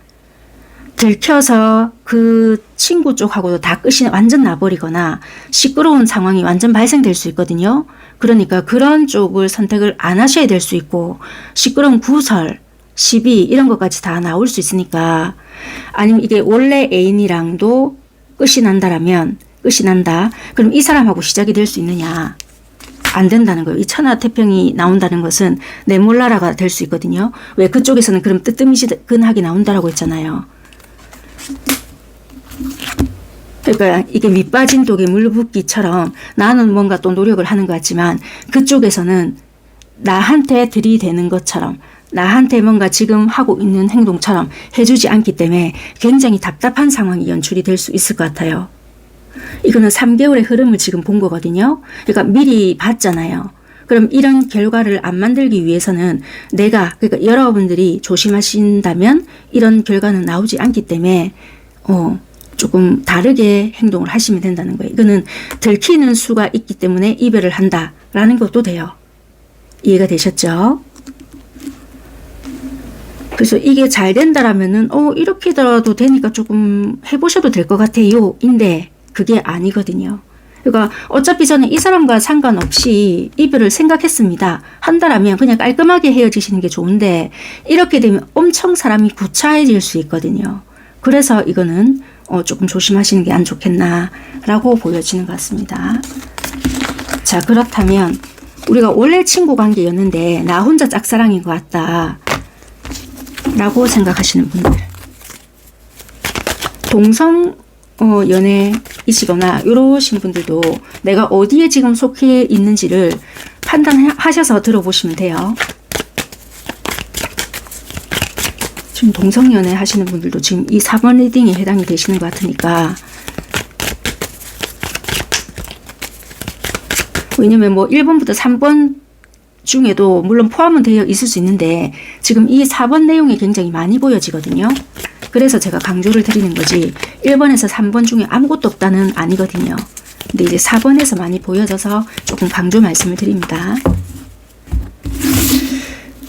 들켜서 그 친구 쪽하고도 다 끝이 완전 나버리거나 시끄러운 상황이 완전 발생될 수 있거든요. 그러니까 그런 쪽을 선택을 안 하셔야 될 수 있고 시끄러운 구설, 시비 이런 것까지 다 나올 수 있으니까, 아니면 이게 원래 애인이랑도 끝이 난다라면 끝이 난다. 그럼 이 사람하고 시작이 될 수 있느냐? 안 된다는 거예요. 이 천하태평이 나온다는 것은 내몰라라가 될 수 있거든요. 왜 그쪽에서는 그럼 뜨뜨미지근하게 나온다라고 했잖아요. 그러니까 이게 밑빠진 독에 물 붓기처럼 나는 뭔가 또 노력을 하는 것 같지만 그쪽에서는 나한테 들이대는 것처럼 나한테 뭔가 지금 하고 있는 행동처럼 해주지 않기 때문에 굉장히 답답한 상황이 연출이 될 수 있을 것 같아요. 이거는 3개월의 흐름을 지금 본 거거든요. 그러니까 미리 봤잖아요. 그럼 이런 결과를 안 만들기 위해서는 그러니까 여러분들이 조심하신다면 이런 결과는 나오지 않기 때문에 조금 다르게 행동을 하시면 된다는 거예요. 이거는 들키는 수가 있기 때문에 이별을 한다라는 것도 돼요. 이해가 되셨죠? 그래서 이게 잘 된다라면은 이렇게더라도 되니까 조금 해보셔도 될 것 같아요. 인데 그게 아니거든요. 그러니까 어차피 저는 이 사람과 상관없이 이별을 생각했습니다. 한다라면 그냥 깔끔하게 헤어지시는 게 좋은데 이렇게 되면 엄청 사람이 구차해질 수 있거든요. 그래서 이거는 조금 조심하시는 게 안 좋겠나라고 보여지는 것 같습니다. 자, 그렇다면 우리가 원래 친구 관계였는데 나 혼자 짝사랑인 것 같다 라고 생각하시는 분들, 동성 연애이시거나 이러신 분들도 내가 어디에 지금 속해 있는지를 판단하셔서 들어보시면 돼요. 지금 동성 연애 하시는 분들도 지금 이 4번 리딩에 해당이 되시는 것 같으니까, 왜냐면 뭐 1번부터 3번 중에도 물론 포함은 되어 있을 수 있는데 지금 이 4번 내용이 굉장히 많이 보여지거든요. 그래서 제가 강조를 드리는 거지 1번에서 3번 중에 아무것도 없다는 아니거든요. 근데 이제 4번에서 많이 보여져서 조금 강조 말씀을 드립니다.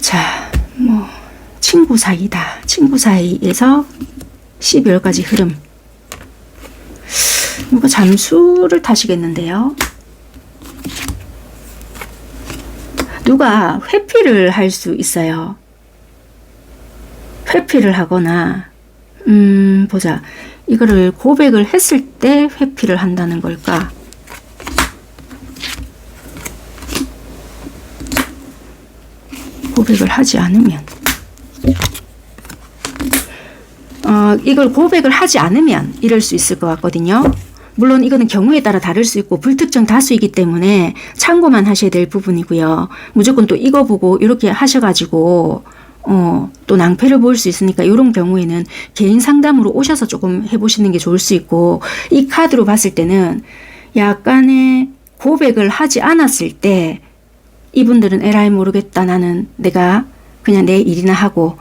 자, 뭐 친구 사이다. 친구 사이에서 12월까지 흐름. 이거 잠수를 타시겠는데요. 누가 회피를 할 수 있어요. 회피를 하거나 보자. 이거를 고백을 했을 때 회피를 한다는 걸까? 고백을 하지 않으면 이걸 고백을 하지 않으면 이럴 수 있을 것 같거든요. 물론 이거는 경우에 따라 다를 수 있고 불특정 다수이기 때문에 참고만 하셔야 될 부분이고요. 무조건 또 이거 보고 이렇게 하셔가지고 또 낭패를 볼 수 있으니까 이런 경우에는 개인 상담으로 오셔서 조금 해보시는 게 좋을 수 있고, 이 카드로 봤을 때는 약간의 고백을 하지 않았을 때 이분들은 에라이 모르겠다. 나는 내가 그냥 내 일이나 하고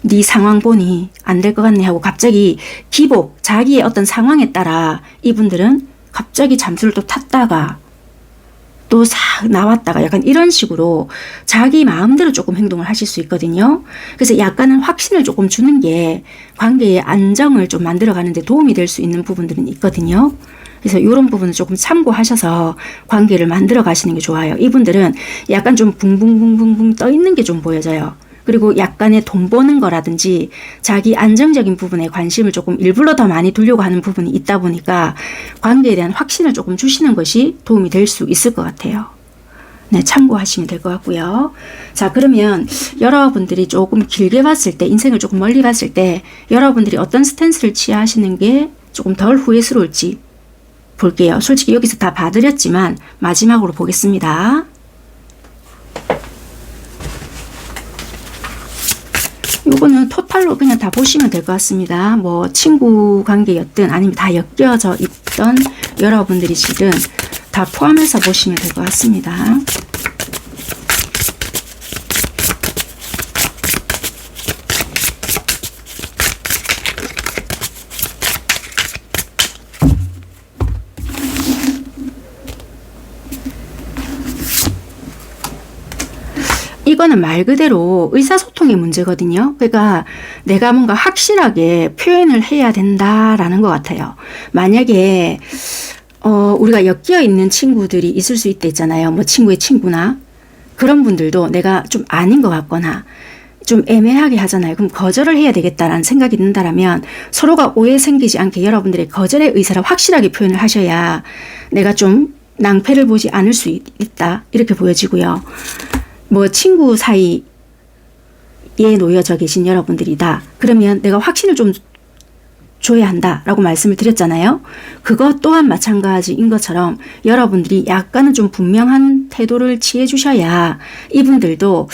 네 상황 보니 안 될 것 같네 하고 갑자기 기복, 자기의 어떤 상황에 따라 이분들은 갑자기 잠수를 또 탔다가 또 싹 나왔다가 약간 이런 식으로 자기 마음대로 조금 행동을 하실 수 있거든요. 그래서 약간은 확신을 조금 주는 게 관계의 안정을 좀 만들어 가는데 도움이 될 수 있는 부분들은 있거든요. 그래서 이런 부분을 조금 참고하셔서 관계를 만들어 가시는 게 좋아요. 이분들은 약간 좀 붕붕붕붕붕 떠 있는 게 좀 보여져요. 그리고 약간의 돈 버는 거라든지 자기 안정적인 부분에 관심을 조금 일부러 더 많이 두려고 하는 부분이 있다 보니까 관계에 대한 확신을 조금 주시는 것이 도움이 될 수 있을 것 같아요. 네, 참고하시면 될 것 같고요. 자, 그러면 여러분들이 조금 길게 봤을 때, 인생을 조금 멀리 봤을 때 여러분들이 어떤 스탠스를 취하시는 게 조금 덜 후회스러울지 볼게요. 솔직히 여기서 다 봐드렸지만 마지막으로 보겠습니다. 요거는 토탈로 그냥 다 보시면 될 것 같습니다. 뭐 친구 관계였든 아니면 다 엮여져 있던 여러분들이시든 다 포함해서 보시면 될 것 같습니다. 이거는 말 그대로 의사소통의 문제거든요. 그러니까 내가 뭔가 확실하게 표현을 해야 된다라는 것 같아요. 만약에 우리가 엮여 있는 친구들이 있을 수 있다 했잖아요. 뭐 친구의 친구나 그런 분들도 내가 좀 아닌 것 같거나 좀 애매하게 하잖아요. 그럼 거절을 해야 되겠다라는 생각이 든다라면 서로가 오해 생기지 않게 여러분들의 거절의 의사를 확실하게 표현을 하셔야 내가 좀 낭패를 보지 않을 수 있다 이렇게 보여지고요. 뭐 친구 사이에 놓여져 계신 여러분들이다. 그러면 내가 확신을 좀 줘야 한다라고 말씀을 드렸잖아요. 그것 또한 마찬가지인 것처럼 여러분들이 약간은 좀 분명한 태도를 취해 주셔야 이분들도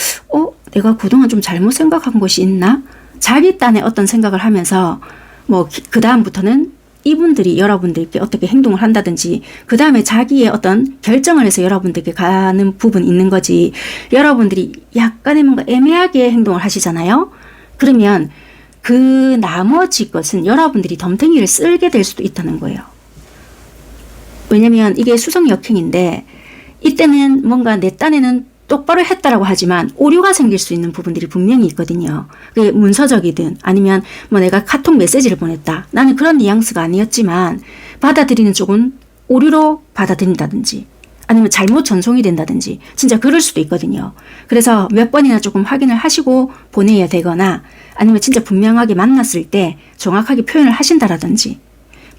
내가 그동안 좀 잘못 생각한 것이 있나? 자기 딴에 어떤 생각을 하면서 뭐 그 다음부터는 이분들이 여러분들께 어떻게 행동을 한다든지 그 다음에 자기의 어떤 결정을 해서 여러분들께 가는 부분이 있는 거지. 여러분들이 약간의 뭔가 애매하게 행동을 하시잖아요. 그러면 그 나머지 것은 여러분들이 덤탱이를 쓸게 될 수도 있다는 거예요. 왜냐면 이게 수성역행인데 이때는 뭔가 내 딴에는 똑바로 했다라고 하지만 오류가 생길 수 있는 부분들이 분명히 있거든요. 그게 문서적이든 아니면 뭐 내가 카톡 메시지를 보냈다. 나는 그런 뉘앙스가 아니었지만 받아들이는 쪽은 오류로 받아들인다든지 아니면 잘못 전송이 된다든지 진짜 그럴 수도 있거든요. 그래서 몇 번이나 조금 확인을 하시고 보내야 되거나 아니면 진짜 분명하게 만났을 때 정확하게 표현을 하신다라든지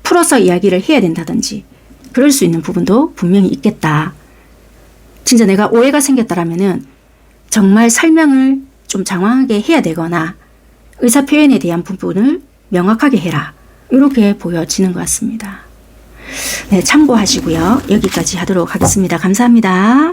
풀어서 이야기를 해야 된다든지 그럴 수 있는 부분도 분명히 있겠다. 진짜 내가 오해가 생겼다라면은 정말 설명을 좀 장황하게 해야 되거나 의사표현에 대한 부분을 명확하게 해라. 이렇게 보여지는 것 같습니다. 네, 참고하시고요. 여기까지 하도록 하겠습니다. 감사합니다.